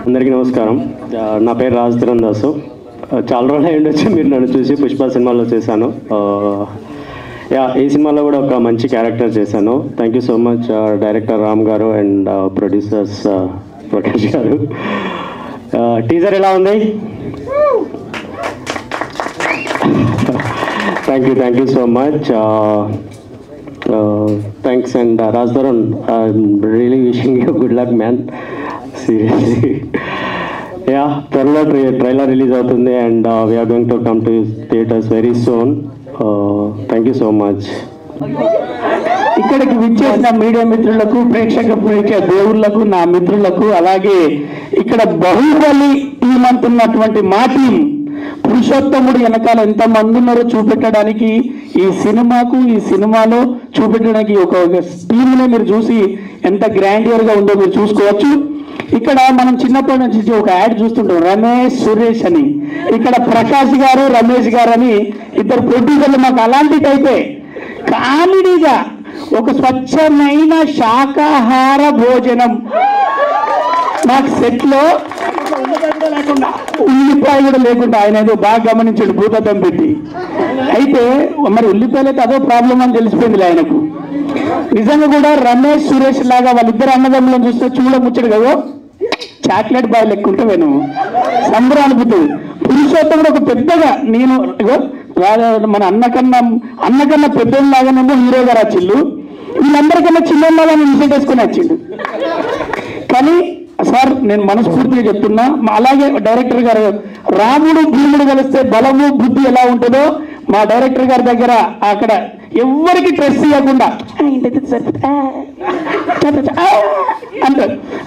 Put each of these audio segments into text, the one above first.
అందరికీ నమస్కారం. నా పేరు రాజ్ ధరన్ దాసు. చాలా రోజులు అయ్యి ఉండొచ్చు మీరు నన్ను చూసి. పుష్ప సినిమాలో చేశాను. ఈ సినిమాలో కూడా ఒక మంచి క్యారెక్టర్ చేశాను. Thank you so much director Ram గారు అండ్ ప్రొడ్యూసర్స్ ప్రకాష్ గారు. టీజర్ ఎలా ఉంది? Thank you so much. Thanks and Raj Dharan, I'm really wishing you good luck man, seriously. త్వరలో ట్రైలర్ రిలీజ్ అవుతుంది and we're going to come to theatres very soon. Thank you so much. ఇక్కడికి విచ్చేసిన media మిత్రులకు, ప్రేక్షక దేవుళ్లకు, నా మిత్రులకు, అలాగే ఇక్కడ బాహుబలి టీం అంటున్నటువంటి మా టీం, పురుషోత్తముడు వెనకాల ఎంతమంది ఉన్నారో చూపెట్టడానికి, ఈ సినిమాలో చూపెట్టడానికి ఒక టీంనే మీరు చూసి ఎంత గ్రాండియర్గా ఉందో మీరు చూసుకోవచ్చు. ఇక్కడ మనం చిన్నప్పటి నుంచి ఒక యాడ్ చూస్తుంటాం, రమేష్ సురేష్ అని. ఇక్కడ ప్రకాష్ గారు, రమేష్ గారు అని ఇద్దరు ప్రొడ్యూసర్లు. మాకు అలాంటి టైపే కామెడీగా ఒక స్వచ్ఛమైన శాకాహార భోజనం మాకు సెట్లో లేకుండా, ఉల్లిపాయ కూడా లేకుండా. ఆయన ఏదో బాగా గమనించాడు భూతద్దం పెట్టి. అయితే మరి ఉల్లిపాయలు అయితే అదో ప్రాబ్లం అని తెలిసిపోయింది ఆయనకు. నిజంగా కూడా రమేష్ సురేష్ లాగా వాళ్ళిద్దరు అన్నదమ్ములను చూస్తే చూడముచ్చడు కదా, చాక్లెట్ బాయ్ లెక్క ఉంటే నువ్వు సంబరం అనుకుంటుంది. పురుషోత్తం కూడా ఒక పెద్దగా, నేను మన అన్నకన్నా పెద్దలాగానేమో హీరో గారు వచ్చిండు, వీళ్ళందరికన్నా చిన్నలాగా విజిట్ వేసుకొని వచ్చిండు. కానీ సార్ నేను మనస్ఫూర్తిగా చెప్తున్నా, అలాగే డైరెక్టర్ గారు, రాముడు భీముడు కలిస్తే బలము బుద్ధి ఎలా ఉంటుందో మా డైరెక్టర్ గారి దగ్గర అక్కడ ఎవరికి స్ట్రెస్ ఇవ్వకుండా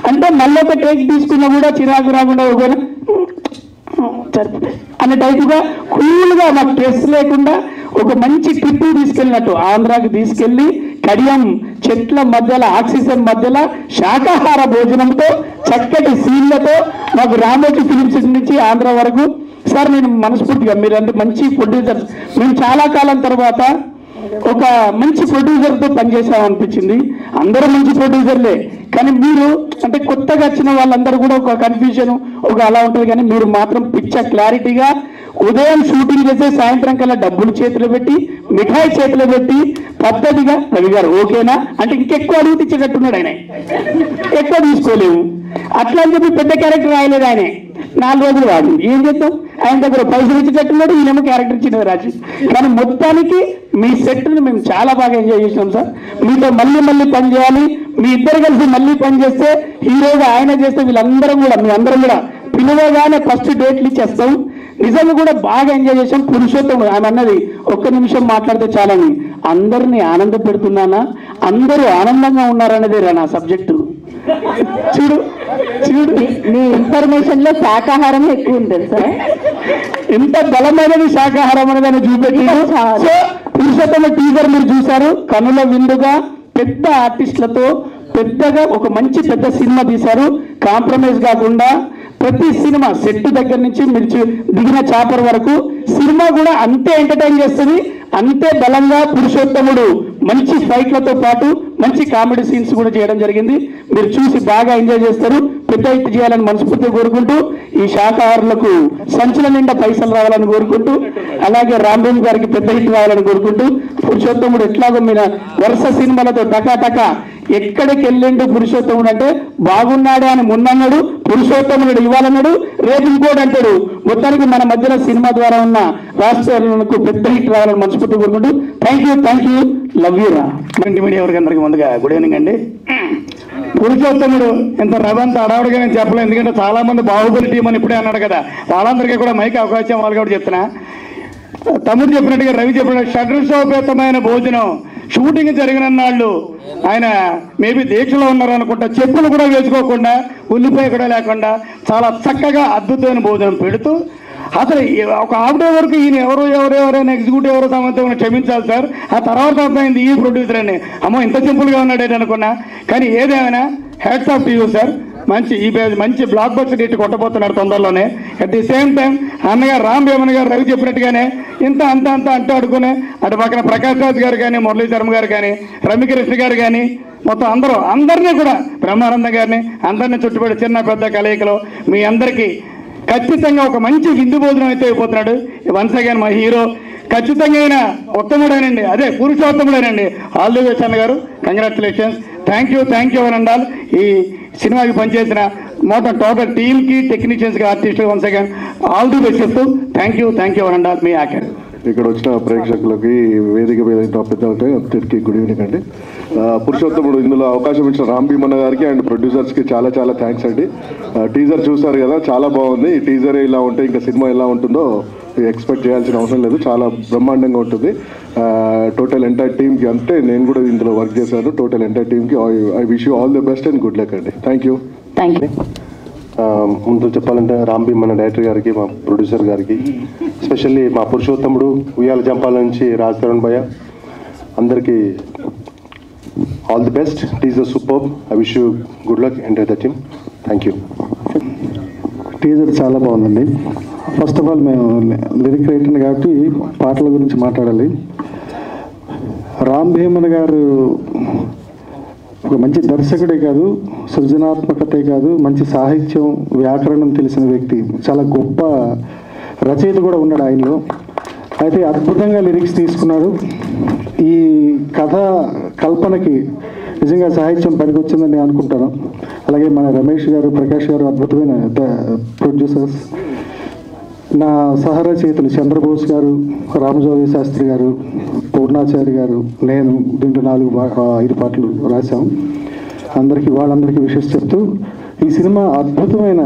అంటే మళ్ళీ ఒక టేక్ తీసుకున్నా కూడా చిరాకు రాకుండా అనే టైపుగా కూల్గా మాకు స్ట్రెస్ లేకుండా ఒక మంచి ట్రిప్ తీసుకెళ్ళినట్టు ఆంధ్రాకి తీసుకెళ్ళి కడియం చెట్ల మధ్యలో, ఆక్సిజన్ మధ్యలో శాకాహార భోజనంతో, చక్కటి సీన్లతో మాకు రామోజీ ఫిలిమ్స్ నుంచి ఆంధ్ర వరకు. సార్ నేను మనస్ఫూర్తిగా, మీరంటే మంచి ప్రొడ్యూసర్స్, మేము చాలా కాలం తర్వాత ఒక మంచి ప్రొడ్యూసర్తో పనిచేసామనిపించింది. అందరూ మంచి ప్రొడ్యూసర్లే, కానీ మీరు అంటే కొత్తగా వచ్చిన వాళ్ళందరూ కూడా ఒక కన్ఫ్యూజన్ ఒక అలా ఉంటుంది. కానీ మీరు మాత్రం క్లారిటీగా ఉదయం షూటింగ్ చేస్తే సాయంత్రం కల్లా డబ్బులు చేతిలో పెట్టి, మిఠాయి చేతిలో పెట్టి పద్ధతిగా, రవి గారు ఓకేనా అంటే ఇంకెక్కువ అడుగు తెచ్చేటట్టున్నాడు ఆయన, ఎక్కువ తీసుకోలేము అట్లా అని చెప్పి పెద్ద క్యారెక్టర్ రాయలేదు ఆయన. 4 రోజులు వాడు ఏం చేద్దాం, ఆయన దగ్గర పైసలు ఇచ్చేటట్టున్నాడు, ఈయనేమో క్యారెక్టర్ ఇచ్చినది రాజు. కానీ మొత్తానికి మీ సెట్ని మేము చాలా బాగా ఎంజాయ్ చేసినాం సార్. మీతో మళ్ళీ పని చేయాలి, మీ ఇద్దరు కలిసి మళ్ళీ పని చేస్తే, హీరోగా ఆయన చేస్తే వీళ్ళందరం కూడా, మీ అందరం కూడా పిలువగానే ఫస్ట్ డేట్లు ఇచ్చేస్తాం. నిజంగా కూడా బాగా ఎంజాయ్ చేసాం. పురుషోత్తం ఆయన అన్నది ఒక్క నిమిషం మాట్లాడితే చాలని, అందరినీ ఆనంద పెడుతున్నానా, అందరూ ఆనందంగా ఉన్నారనేదే నా సబ్జెక్టు. చూడు మీ ఇన్ఫర్మేషన్ లో శాకాహారం ఎక్కువ ఉంటుంది సార్. ఎంత బలమైనది శాకాహారం అనేది చూపెట్టారు. సో పురుషోత్తమ టీజర్ మీరు చూశారు, కనుల విందుగా పెద్ద ఆర్టిస్టులతో పెద్దగా ఒక మంచి పెద్ద సినిమా తీశారు. కాంప్రమైజ్ కాకుండా ప్రతి సినిమా సెట్ దగ్గర నుంచి మీరు దిగిన చాపర్ వరకు సినిమా కూడా అంతే ఎంటర్టైన్ చేస్తుంది, అంతే బలంగా. పురుషోత్తముడు మంచి ఫైట్లతో పాటు మంచి కామెడీ సీన్స్ కూడా చేయడం జరిగింది. మీరు చూసి బాగా ఎంజాయ్ చేస్తారు. పెద్ద హిట్ చేయాలని మనస్ఫూర్తిగా కోరుకుంటూ, ఈ శాకాహారులకు సంచుల నిండా పైసలు రావాలని కోరుకుంటూ, అలాగే రాంబాబు గారికి పెద్ద హిట్ రావాలని కోరుకుంటూ, పురుషోత్తముడు ఎట్లాగో మీద వరుస సినిమాలతో టకా ఎక్కడికి వెళ్ళిండు పురుషోత్తముడు అంటే, బాగున్నాడే అని మొన్నన్నాడు, పురుషోత్తముడు ఇవ్వాలన్నాడు, రేపు ఇంకోటి అంటాడు. మొత్తానికి మన మధ్యలో సినిమా ద్వారా ఉన్న రాష్ట్రాలకు పెద్ద హిట్ రావాలని మనస్ఫూర్తి కోరుకుంటూ, థ్యాంక్ యూ లవ్ యూ రా. మీడియా వరకు అందరికీ ముందుగా గుడ్ ఈవినింగ్ అండి. పురుషోత్తముడు ఎంత రవంత అడవుడుగా నేను చెప్పలేదు, ఎందుకంటే చాలా మంది బాహుబలి టీం అని ఇప్పుడే అన్నాడు కదా, వాళ్ళందరికీ కూడా మైక్ అవకాశం వాళ్ళు కూడా చెప్తున్నా. తమ్ముడు చెప్పినట్టుగా, రవి చెప్పినట్టు షడ్రసోపేతమైన భోజనం షూటింగ్ జరిగిన నాళ్ళు ఆయన మేబీ దీక్షలో ఉన్నారు అనుకుంటా, చెప్పులు కూడా వేసుకోకుండా, ఉల్లిపాయ కూడా లేకుండా చాలా చక్కగా అద్భుతమైన భోజనం పెడుతూ, అసలు ఒక హాఫ్ డే వరకు ఈయన ఎవరైనా ఎగ్జిక్యూటివ్ ఎవరో సంబంధం క్షమించాలి సార్, ఆ తర్వాత అర్థమైంది ఈ ప్రొడ్యూసర్ అని, అమ్మో ఇంత సింపుల్గా ఉన్నాడు అనుకున్నా. కానీ ఏదేమైనా hats off to you sir. మంచి బ్లాక్ బస్టర్ హిట్ కొట్టబోతున్నాడు తొందరలోనే. అట్ ది సేమ్ టైం అన్నగారు రామ్ భీమన్ గారు రవి చెప్పినట్టుగానే ఇంత అంత అంత అంటూ అడుగునే అటు పక్కన ప్రకాష్ రాజ్ గారు కానీ, మురళీ శర్మ గారు కానీ, రమ్యకృష్ణ గారు కానీ, మొత్తం అందరినీ కూడా బ్రహ్మానందం గారిని అందరినీ చుట్టుపడి చిన్న పెద్ద కలయికలో మీ అందరికీ ఖచ్చితంగా ఒక మంచి విందు భోజనం అయితే అయిపోతున్నాడు. వన్స్ అగైన్ మా హీరో ఖచ్చితంగా అయినా ఉత్తముడేనండి, అదే పురుషోత్తముడేనండి. ఆల్ ది బెస్ట్ అన్న గారు, congratulations. Thank you and all. ఈ సినిమాకి పనిచేసిన మొత్తం టోటల్ టీమ్కి, టెక్నీషియన్స్కి, ఆర్టిస్టులు once again all the best చెప్తూ థ్యాంక్ యూ అండ్ ఆల్. మీ యాక్టర్ ఇక్కడ వచ్చిన ప్రేక్షకులకి, వేదిక మీద పెద్దలకి అందరికీ గుడ్ ఈవినింగ్ అండి. పురుషోత్తముడు ఇందులో అవకాశం ఇచ్చిన రామ్ భీమన్న గారికి అండ్ ప్రొడ్యూసర్స్కి చాలా చాలా థ్యాంక్స్ అండి. టీజర్ చూసారు కదా, చాలా బాగుంది. ఈ టీజరే ఇలా ఉంటే ఇంకా సినిమా ఎలా ఉంటుందో ఎక్స్పెక్ట్ చేయాల్సిన అవసరం లేదు, చాలా బ్రహ్మాండంగా ఉంటుంది. టోటల్ ఎంటైర్ టీమ్కి, అంటే నేను కూడా ఇందులో వర్క్ చేశాను, టోటల్ ఎంటైర్ టీమ్కి I wish you all the best and good luck అండి. Thank you. ముందు చెప్పాలంటే రామ్ భీమన్న డైరెక్టర్ గారికి, మా ప్రొడ్యూసర్ గారికి, ఎస్పెషల్లీ మా పురుషోత్తముడు ఉయ్యాల జంపాల నుంచి రాజ్ తరుణ్ భయ్య, అందరికీ all the best. Teaser super. I wish you good luck enter the team. Thank you. Teaser చాలా బాగుందండి. ఫస్ట్ ఆఫ్ ఆల్ మేము లిరిక్ రైటర్ కాబట్టి పాటల గురించి మాట్లాడాలి. రామ్ భీమన్ గారు ఒక మంచి దర్శకుడే కాదు, సృజనాత్మకతే కాదు, మంచి సాహిత్యం, వ్యాకరణం తెలిసిన వ్యక్తి, చాలా గొప్ప రచయిత కూడా ఉన్నాడు ఆయనలో. అయితే అద్భుతంగా లిరిక్స్ తీసుకున్నాడు. ఈ కథ కల్పనకి నిజంగా సాహిత్యం పనికొచ్చిందని నేను అనుకుంటాను. అలాగే మన రమేష్ గారు, ప్రకాష్ గారు అద్భుతమైన ప్రొడ్యూసర్స్. నా సహరచయితలు చంద్రబోస్ గారు, రామజోగి శాస్త్రి గారు, పూర్ణాచారి గారు, నేను దీంట్లో 4-5 పాటలు రాశాం. వాళ్ళందరికీ విషెస్ చెప్తూ ఈ సినిమా అద్భుతమైన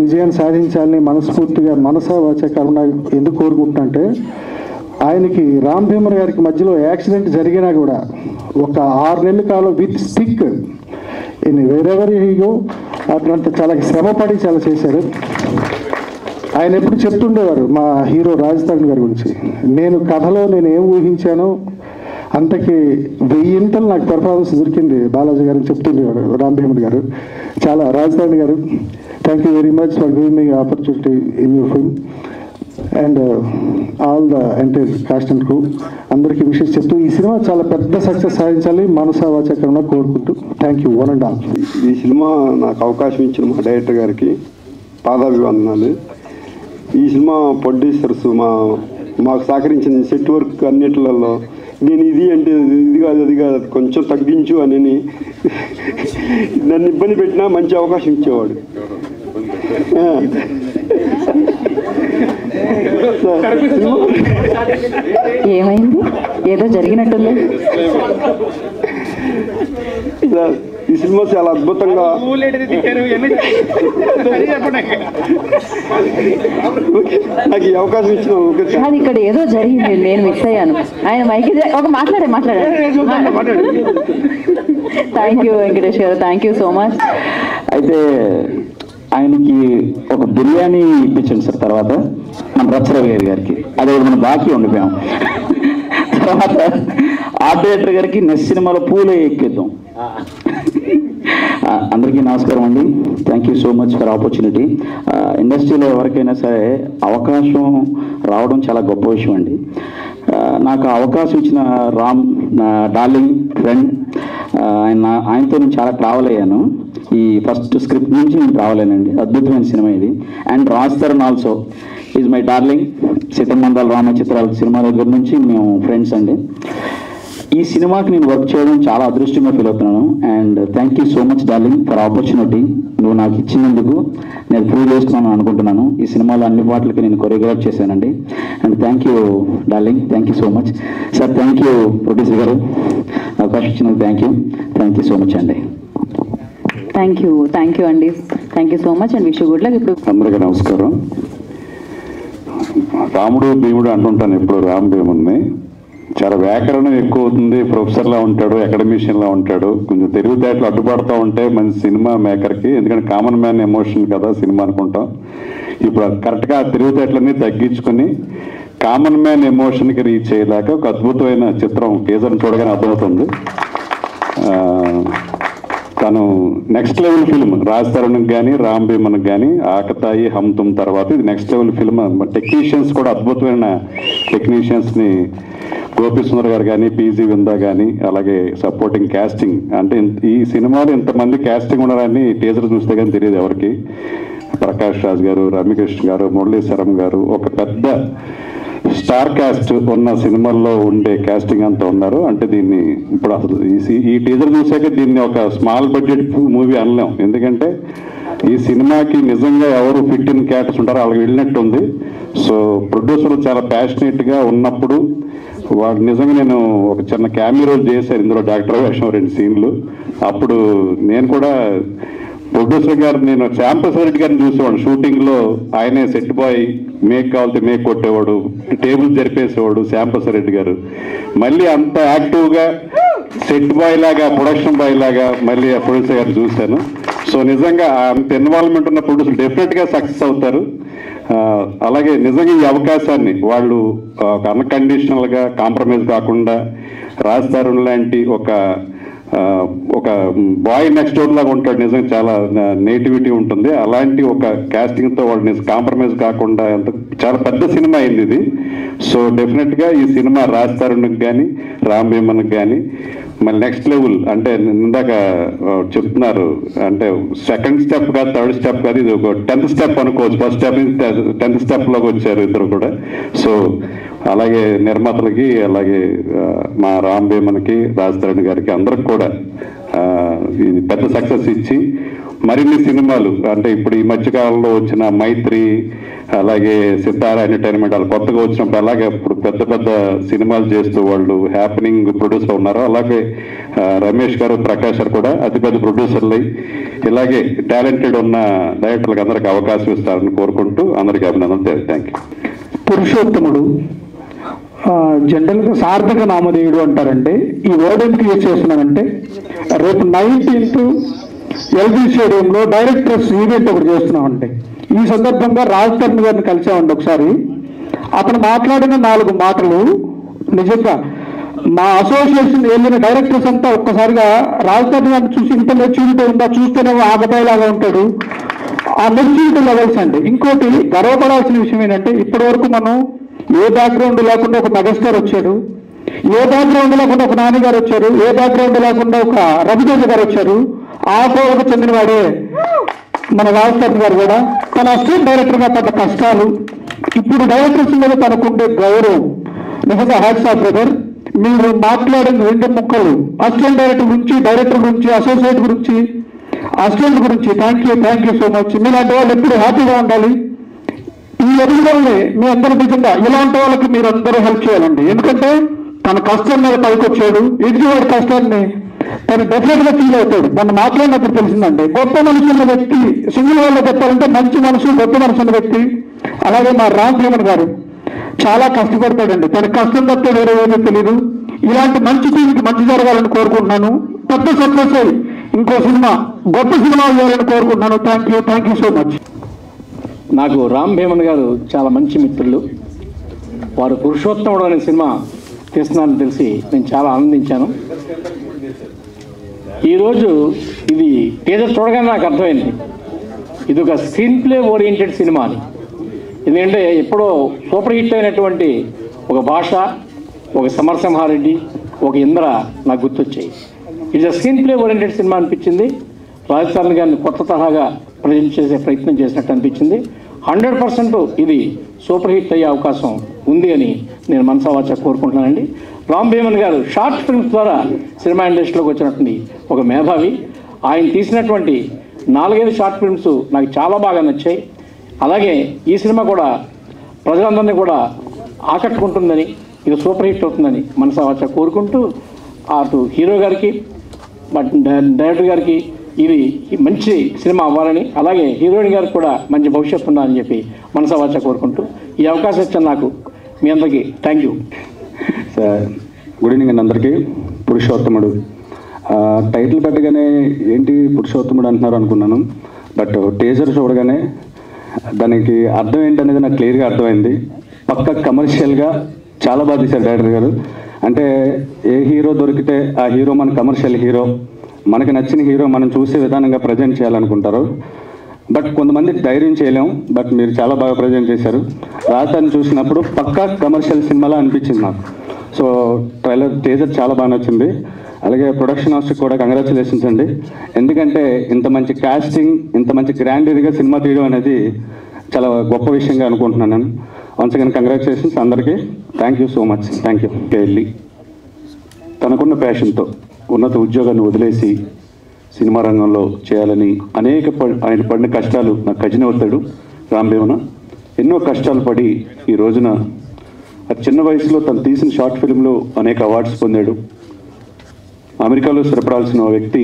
విజయాన్ని సాధించాలని మనస్ఫూర్తిగా మనసా వాచ కర్మ ఎందుకు కోరుకుంటున్నా అంటే, ఆయనకి రామ్ భీమన్ గారికి మధ్యలో యాక్సిడెంట్ జరిగినా కూడా ఒక 6 నెలల కాలం విత్ స్టిక్ ఇన్ వేరెవర్ హీగో అట్లంతా చాలా శ్రమపడి చాలా చేశారు. ఆయన ఎప్పుడు చెప్తుండేవారు మా హీరో రాజ్ తరుణ్ గారి గురించి, నేను కథలో నేను ఏం ఊహించానో అంతకి 1000 నాకు పెర్ఫార్మెన్స్ దొరికింది బాలాజీ గారు చెప్తుండేవాడు రామ్ భీమన్ గారు. చాలా రాజ్ తరుణ్ గారు, thank you very much for giving me opportunity in your film and all the entire cast and crew. అందరికీ విషెస్ చెప్తూ ఈ సినిమా చాలా పెద్ద సక్సెస్ సాధించాలి మనసా వాచకంగా కోరుకుంటూ thank you one and all. ఈ సినిమా నాకు అవకాశం ఇచ్చిన మా డైరెక్టర్ గారికి పాదాభివందనాలు. ఈ సినిమా ప్రొడ్యూసర్స్ మాకు సహకరించిన సెట్ వర్క్ అన్నిట్లలో నేను ఇది అంటే ఇది కాదు అది కాదు కొంచెం తగ్గించు అని నన్ను ఇబ్బంది పెట్టినా మంచి అవకాశం ఇచ్చేవాడు. ఏమైంది? ఏదో జరిగినట్టుంది. ఈ సినిమా చాలా అద్భుతంగా నాకు ఈ అవకాశం ఇచ్చిన అది ఇక్కడ ఏదో జరిగింది, నేను మిస్ అయ్యాను. ఆయన మైకి ఒక మాట్లాడారు. థ్యాంక్ యూ వెంకటేష్ గారు, థ్యాంక్ యూ సో మచ్. అయితే ఆయనకి ఒక బిర్యానీ ఇప్పించండి సార్. తర్వాత మన రచ్చరవి గారికి అదే మనం బాకీ ఉండిపోయాం. తర్వాత ఆర్ట్ డైరెక్టర్ గారికి నెక్స్ట్ సినిమాలో పూలే ఎక్కిద్దాం. అందరికీ నమస్కారం అండి. Thank you so much for opportunity. ఇండస్ట్రీలో ఎవరికైనా సరే అవకాశం రావడం చాలా గొప్ప విషయం అండి. నాకు అవకాశం ఇచ్చిన రామ్ నా డార్లింగ్ ఫ్రెండ్, ఆయనతో నేను చాలా ట్రావెల్ అయ్యాను. ఈ ఫస్ట్ స్క్రిప్ట్ నుంచి నేను ట్రావెల్ అయ్యానండి. అద్భుతమైన సినిమా ఇది. And Raj Tarun also is my darling. సీతమ్మందాల రామచిత్రాల సినిమా దగ్గర నుంచి మేము ఫ్రెండ్స్ అండి. ఈ సినిమాకి నేను వర్క్ చేయడం చాలా అదృష్టంగా ఫీల్ అవుతున్నాను. And thank you so much darling for opportunity. నువ్వు నాకు ఇచ్చినందుకు నేను ప్రూవ్ చేసుకున్నాను అనుకుంటున్నాను. ఈ సినిమాలో అన్ని పాటలకి నేను కొరియోగ్రాఫ్ చేశానండి. And thank you darling, thank you so much sir. Thank you producer గారు, అవకాశం ఇచ్చినందుకు థ్యాంక్ యూ సో మచ్ అండి. థ్యాంక్ యూ అండి. Thank you so much and wish good luck. ఇప్పుడు అందరికీ నమస్కారం. రాముడు భీముడు అంటుంటాను ఎప్పుడు రామ్ భీముడిని. చాలా వ్యాకరణం ఎక్కువ అవుతుంది, ప్రొఫెసర్లా ఉంటాడు, అకాడమిషియన్లా ఉంటాడు. కొంచెం తెలివితేటలు అడ్డుపడుతూ ఉంటే మంచి సినిమా మేకర్కి, ఎందుకంటే కామన్ మ్యాన్ ఎమోషన్ కదా సినిమా అనుకుంటాం. ఇప్పుడు కరెక్ట్గా ఆ తెలివితేటలన్నీ తగ్గించుకొని కామన్ మ్యాన్ ఎమోషన్కి రీచ్ అయ్యేలాక ఒక అద్భుతమైన చిత్రం టీజర్ని చూడగానే అర్థమవుతుంది. తను నెక్స్ట్ లెవెల్ ఫిల్మ్ రాజ్ తరుణ్కి కానీ రామ్ భీమన్కి కానీ ఆకతాయి హమ్ తుమ్ తర్వాత ఇది నెక్స్ట్ లెవెల్ ఫిల్మ్. టెక్నీషియన్స్ కూడా అద్భుతమైన టెక్నీషియన్స్ని గోపి సుందర్ గారు కానీ పీజీ విందా కానీ అలాగే సపోర్టింగ్ క్యాస్టింగ్ అంటే ఈ సినిమాలో ఇంతమంది క్యాస్టింగ్ ఉన్నారని టీజర్ చూస్తే కానీ తెలియదు ఎవరికి. ప్రకాష్ రాజ్ గారు, రమ్యకృష్ణ గారు, మురళీశ్వరం గారు, ఒక పెద్ద స్టార్ క్యాస్ట్ ఉన్న సినిమాల్లో ఉండే క్యాస్టింగ్ అంతా ఉన్నారు. అంటే దీన్ని ఇప్పుడు అసలు ఈ టీజర్ చూసాక దీన్ని ఒక స్మాల్ బడ్జెట్ మూవీ అనలేం. ఎందుకంటే ఈ సినిమాకి నిజంగా ఎవరు ఫిట్ ఇన్ క్యారెక్టర్స్ ఉంటారో వాళ్ళకి వెళ్ళినట్టు ఉంది. సో ప్రొడ్యూసర్లు చాలా ప్యాషనేట్గా ఉన్నప్పుడు వాళ్ళు నిజంగా నేను ఒక చిన్న క్యామీ రోల్ చేశాను ఇందులో, డాక్టర్ వేషం 2 సీన్లు. అప్పుడు నేను కూడా ప్రొడ్యూసర్ గారు నేను శాంపస్ రెడ్డి గారిని చూసేవాడు షూటింగ్లో. ఆయనే సెట్ బాయ్, మేక్ కావాలితే మేక్ కొట్టేవాడు, టేబుల్ జరిపేసేవాడు శాంపస్ రెడ్డి గారు. మళ్ళీ అంత యాక్టివ్గా సెట్ బాయ్ లాగా, ప్రొడక్షన్ బాయ్ లాగా మళ్ళీ ఆ ప్రొడ్యూసర్ గారు చూశాను. సో నిజంగా అంత ఇన్వాల్వ్మెంట్ ఉన్న ప్రొడ్యూసర్ డెఫినెట్గా సక్సెస్ అవుతారు. అలాగే నిజంగా ఈ అవకాశాన్ని వాళ్ళు అన్కండిషనల్గా కాంప్రమైజ్ కాకుండా రాజ్ తరుణ్ లాంటి ఒక బాయ్ నెక్స్ట్ డోర్ లాగా ఉంటాడు. నిజంగా చాలా నేటివిటీ ఉంటుంది. అలాంటి ఒక క్యాస్టింగ్తో వాళ్ళు కాంప్రమైజ్ కాకుండా చాలా పెద్ద సినిమా అయింది ఇది. సో డెఫినెట్గా ఈ సినిమా రాజ్ తరుణ్కి కానీ రామ్ భీమన్కి కానీ మళ్ళీ నెక్స్ట్ లెవెల్ అంటే ఇందాక చెప్తున్నారు అంటే సెకండ్ స్టెప్ కాదు, థర్డ్ స్టెప్ కాదు, ఇది ఒక 10th స్టెప్ అనుకోవచ్చు. ఫస్ట్ స్టెప్ నుంచి 10th స్టెప్లోకి వచ్చారు ఇద్దరు కూడా. సో అలాగే నిర్మాతలకి, అలాగే మా రామ్ భీమన్కి, రాజ్ తరుణ్ గారికి అందరికి కూడా ఇది పెద్ద సక్సెస్ ఇచ్చి మరిన్ని సినిమాలు అంటే ఇప్పుడు ఈ మధ్యకాలంలో వచ్చిన మైత్రి, అలాగే సితారా ఎంటర్టైన్మెంట్ వాళ్ళు కొత్తగా వచ్చినప్పుడు అలాగే ఇప్పుడు పెద్ద పెద్ద సినిమాలు చేస్తూ వాళ్ళు హ్యాపెనింగ్ ప్రొడ్యూసర్ ఉన్నారు. అలాగే రమేష్ గారు, ప్రకాష్ గారు కూడా అతిపెద్ద ప్రొడ్యూసర్లు ఇలాగే టాలెంటెడ్ ఉన్న డైరెక్టర్లకు అందరికీ అవకాశం ఇస్తారని కోరుకుంటూ అందరికీ అభినందనలు. Thank you. పురుషోత్తముడు జనరల్గా సార్థక నామధేయుడు అంటారంటే ఈ వర్డ్ ఎందుకు యూజ్ చేస్తున్నానంటే రేపు 19th ఎల్బీ స్టేడియంలో డైరెక్టర్స్ ఈవెంట్ ఒకటి చేస్తున్నామంటే ఈ సందర్భంగా రాజ్ తరుణ్ గారిని కలిసామండి ఒకసారి. అతను మాట్లాడిన 4 మాటలు నిజంగా మా అసోసియేషన్ వెళ్ళిన డైరెక్టర్స్ అంతా ఒక్కసారిగా రాజ్ తరుణ్ గారిని చూసి ఇంత మెచ్యూరిటీ ఉందా, చూస్తేనేమో ఆగతాయిలాగా ఉంటాడు, ఆ మెచ్యూరిటీ లెవెల్స్ అండి. ఇంకోటి గర్వపడాల్సిన విషయం ఏంటంటే ఇప్పటి వరకు మనం ఏ బ్యాక్గ్రౌండ్ లేకుండా ఒక మెగాస్టార్ వచ్చాడు, ఏ బ్యాక్గ్రౌండ్ లేకుండా ఒక నాని గారు వచ్చారు, ఏ బ్యాక్గ్రౌండ్ లేకుండా ఒక రవితేజ గారు వచ్చారు. ఆ కోవకు చెందినవాడే మన రాజ్ తరుణ్ గారు కూడా. తన అసిస్టెంట్ డైరెక్టర్గా పడ్డ కష్టాలు, ఇప్పుడు డైరెక్టర్స్ మీద తనకుండే గౌరవం నిజంగా హ్యాట్స్ ఆఫ్ బ్రదర్. మీరు మాట్లాడిన 2 ముక్కలు అసిస్టెంట్ డైరెక్టర్ గురించి, డైరెక్టర్ గురించి, అసోసియేట్ గురించి, అసిస్టెంట్ గురించి థ్యాంక్ యూ సో మచ్. మీలాంటి వాళ్ళు ఎప్పుడు హ్యాపీగా ఉండాలి. ఈ ఎదుగుదలని మీ అందరూ నిజంగా ఇలాంటి వాళ్ళకి మీరు అందరూ హెల్ప్ చేయాలండి. ఎందుకంటే తన కష్టం మీద పైకి వచ్చాడు, ఎదుగువాడి కష్టాన్ని తను డెఫినెట్గా ఫీల్ అవుతాడు. మన మాట్లాడినప్పుడు తెలిసిందండి గొప్ప మనసు ఉన్న వ్యక్తి, సింగిల్ వాళ్ళు చెప్పాలంటే మంచి మనసు, గొప్ప మనసు ఉన్న వ్యక్తి. అలాగే మా రామ్ భీమన్ గారు చాలా కష్టపడతాడండి. తన కష్టం తప్ప వేరే ఏమీ తెలియదు. ఇలాంటి మంచి టీంకి మంచి జరగాలని కోరుకుంటున్నాను. పెద్ద సక్సెస్ అయ్యి ఇంకో సినిమా, గొప్ప సినిమా చేయాలని కోరుకుంటున్నాను. Thank you so much. నాకు రామ్ భీమన్ గారు చాలా మంచి మిత్రులు. వారు పురుషోత్తముడు అనే సినిమా తీస్తున్నారని తెలిసి నేను చాలా ఆనందించాను. ఈరోజు ఇది టీజర్ చూడగానే నాకు అర్థమైంది ఇది ఒక స్క్రీన్ ప్లే ఓరియంటెడ్ సినిమా అని. ఎందుకంటే ఎప్పుడో సూపర్ హిట్ అయినటువంటి ఒక భాష, ఒక సమరసింహారెడ్డి, ఒక ఇంద్ర నాకు గుర్తొచ్చాయి. ఇది స్క్రీన్ ప్లే ఓరియంటెడ్ సినిమా అనిపించింది. రాజ్ తరుణ్ గారిని కొత్త తరహాగా ప్రజెంట్ చేసే ప్రయత్నం చేసినట్టు అనిపించింది. 100% ఇది సూపర్ హిట్ అయ్యే అవకాశం ఉంది అని నేను మనసావాచ కోరుకుంటున్నానండి. రామ్ భీమన్ గారు షార్ట్ ఫిల్మ్స్ ద్వారా సినిమా ఇండస్ట్రీలోకి వచ్చినటువంటి ఒక మేధావి. ఆయన తీసినటువంటి 4-5 షార్ట్ ఫిల్మ్స్ నాకు చాలా బాగా నచ్చాయి. అలాగే ఈ సినిమా కూడా ప్రజలందరినీ కూడా ఆకట్టుకుంటుందని, ఇది సూపర్ హిట్ అవుతుందని మనసావాచ కోరుకుంటూ అటు హీరో గారికి, డైరెక్టర్ గారికి ఇది మంచి సినిమా అవ్వాలని, అలాగే హీరోయిన్ గారికి కూడా మంచి భవిష్యత్తు ఉండాలని చెప్పి మనసావాచ కోరుకుంటూ ఈ అవకాశం ఇచ్చిన నాకు మీ అందరికీ thank you. Sir good evening అండి అందరికీ. పురుషోత్తముడు టైటిల్ పెట్టగానే ఏంటి పురుషోత్తముడు అంటున్నారు అనుకున్నాను. బట్ టీజర్ చూడగానే దానికి అర్థం ఏంటనేది నాకు క్లియర్గా అర్థమైంది. పక్క కమర్షియల్గా చాలా బాగా తీశారు డైరెక్టర్ గారు. అంటే ఏ హీరో దొరికితే ఆ హీరో మన కమర్షియల్ హీరో మనకి నచ్చిన హీరో మనం చూసే విధానంగా ప్రజెంట్ చేయాలనుకుంటారు. బట్ కొంతమంది ధైర్యం చేయలేం. బట్ మీరు చాలా బాగా ప్రజెంట్ చేశారు. రాజధాని చూసినప్పుడు పక్కా కమర్షియల్ సినిమాలా అనిపించింది నాకు. సో టీజర్ చాలా బాగా నచ్చింది. అలాగే ప్రొడక్షన్ హౌస్కి కూడా కంగ్రాచులేషన్స్ అండి. ఎందుకంటే ఇంత మంచి కాస్టింగ్, ఇంత మంచి గ్రాండీగా సినిమా తీయడం అనేది చాలా గొప్ప విషయంగా అనుకుంటున్నాను నేను. వన్స్ అగైన్ కంగ్రాచులేషన్స్ అందరికీ. Thank you so much. Thank you. వెళ్ళి తనకున్న ప్యాషన్తో ఉన్నత ఉద్యోగాన్ని వదిలేసి సినిమా రంగంలో చేయాలని ఆయన పడిన కష్టాలు నాకు కజిన్ అవుతాడు రాంభీమన. ఎన్నో కష్టాలు పడి ఈ రోజున చిన్న వయసులో తను తీసిన షార్ట్ ఫిల్మ్లో అనేక అవార్డ్స్ పొందాడు. అమెరికాలో స్థిరపడాల్సిన వ్యక్తి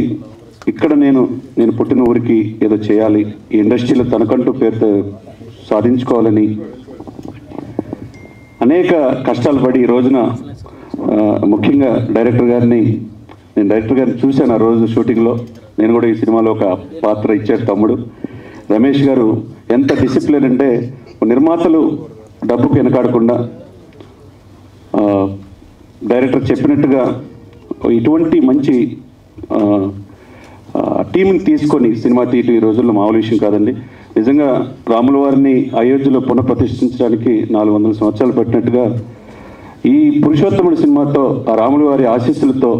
ఇక్కడ నేను పుట్టిన ఊరికి ఏదో చేయాలి, ఈ ఇండస్ట్రీలో తనకంటూ పేరు సాధించుకోవాలని అనేక కష్టాలు పడి ఈ రోజున ముఖ్యంగా డైరెక్టర్ గారిని చూశాను ఆ రోజు షూటింగ్లో. నేను కూడా ఈ సినిమాలో ఒక పాత్ర ఇచ్చారు తమ్ముడు రమేష్ గారు. ఎంత డిసిప్లిన్ అంటే నిర్మాతలు డబ్బుకు వెనకాడకుండా డైరెక్టర్ చెప్పినట్టుగా ఇటువంటి మంచి టీంని తీసుకొని సినిమా తీయటం ఈ రోజుల్లో మామూలు విషయం కాదండి. నిజంగా రాముల వారిని అయోధ్యలో పునఃప్రతిష్ఠించడానికి 400 సంవత్సరాలు పట్టినట్టుగా ఈ పురుషోత్తముడి సినిమాతో ఆ రాముల వారి ఆశీస్సులతో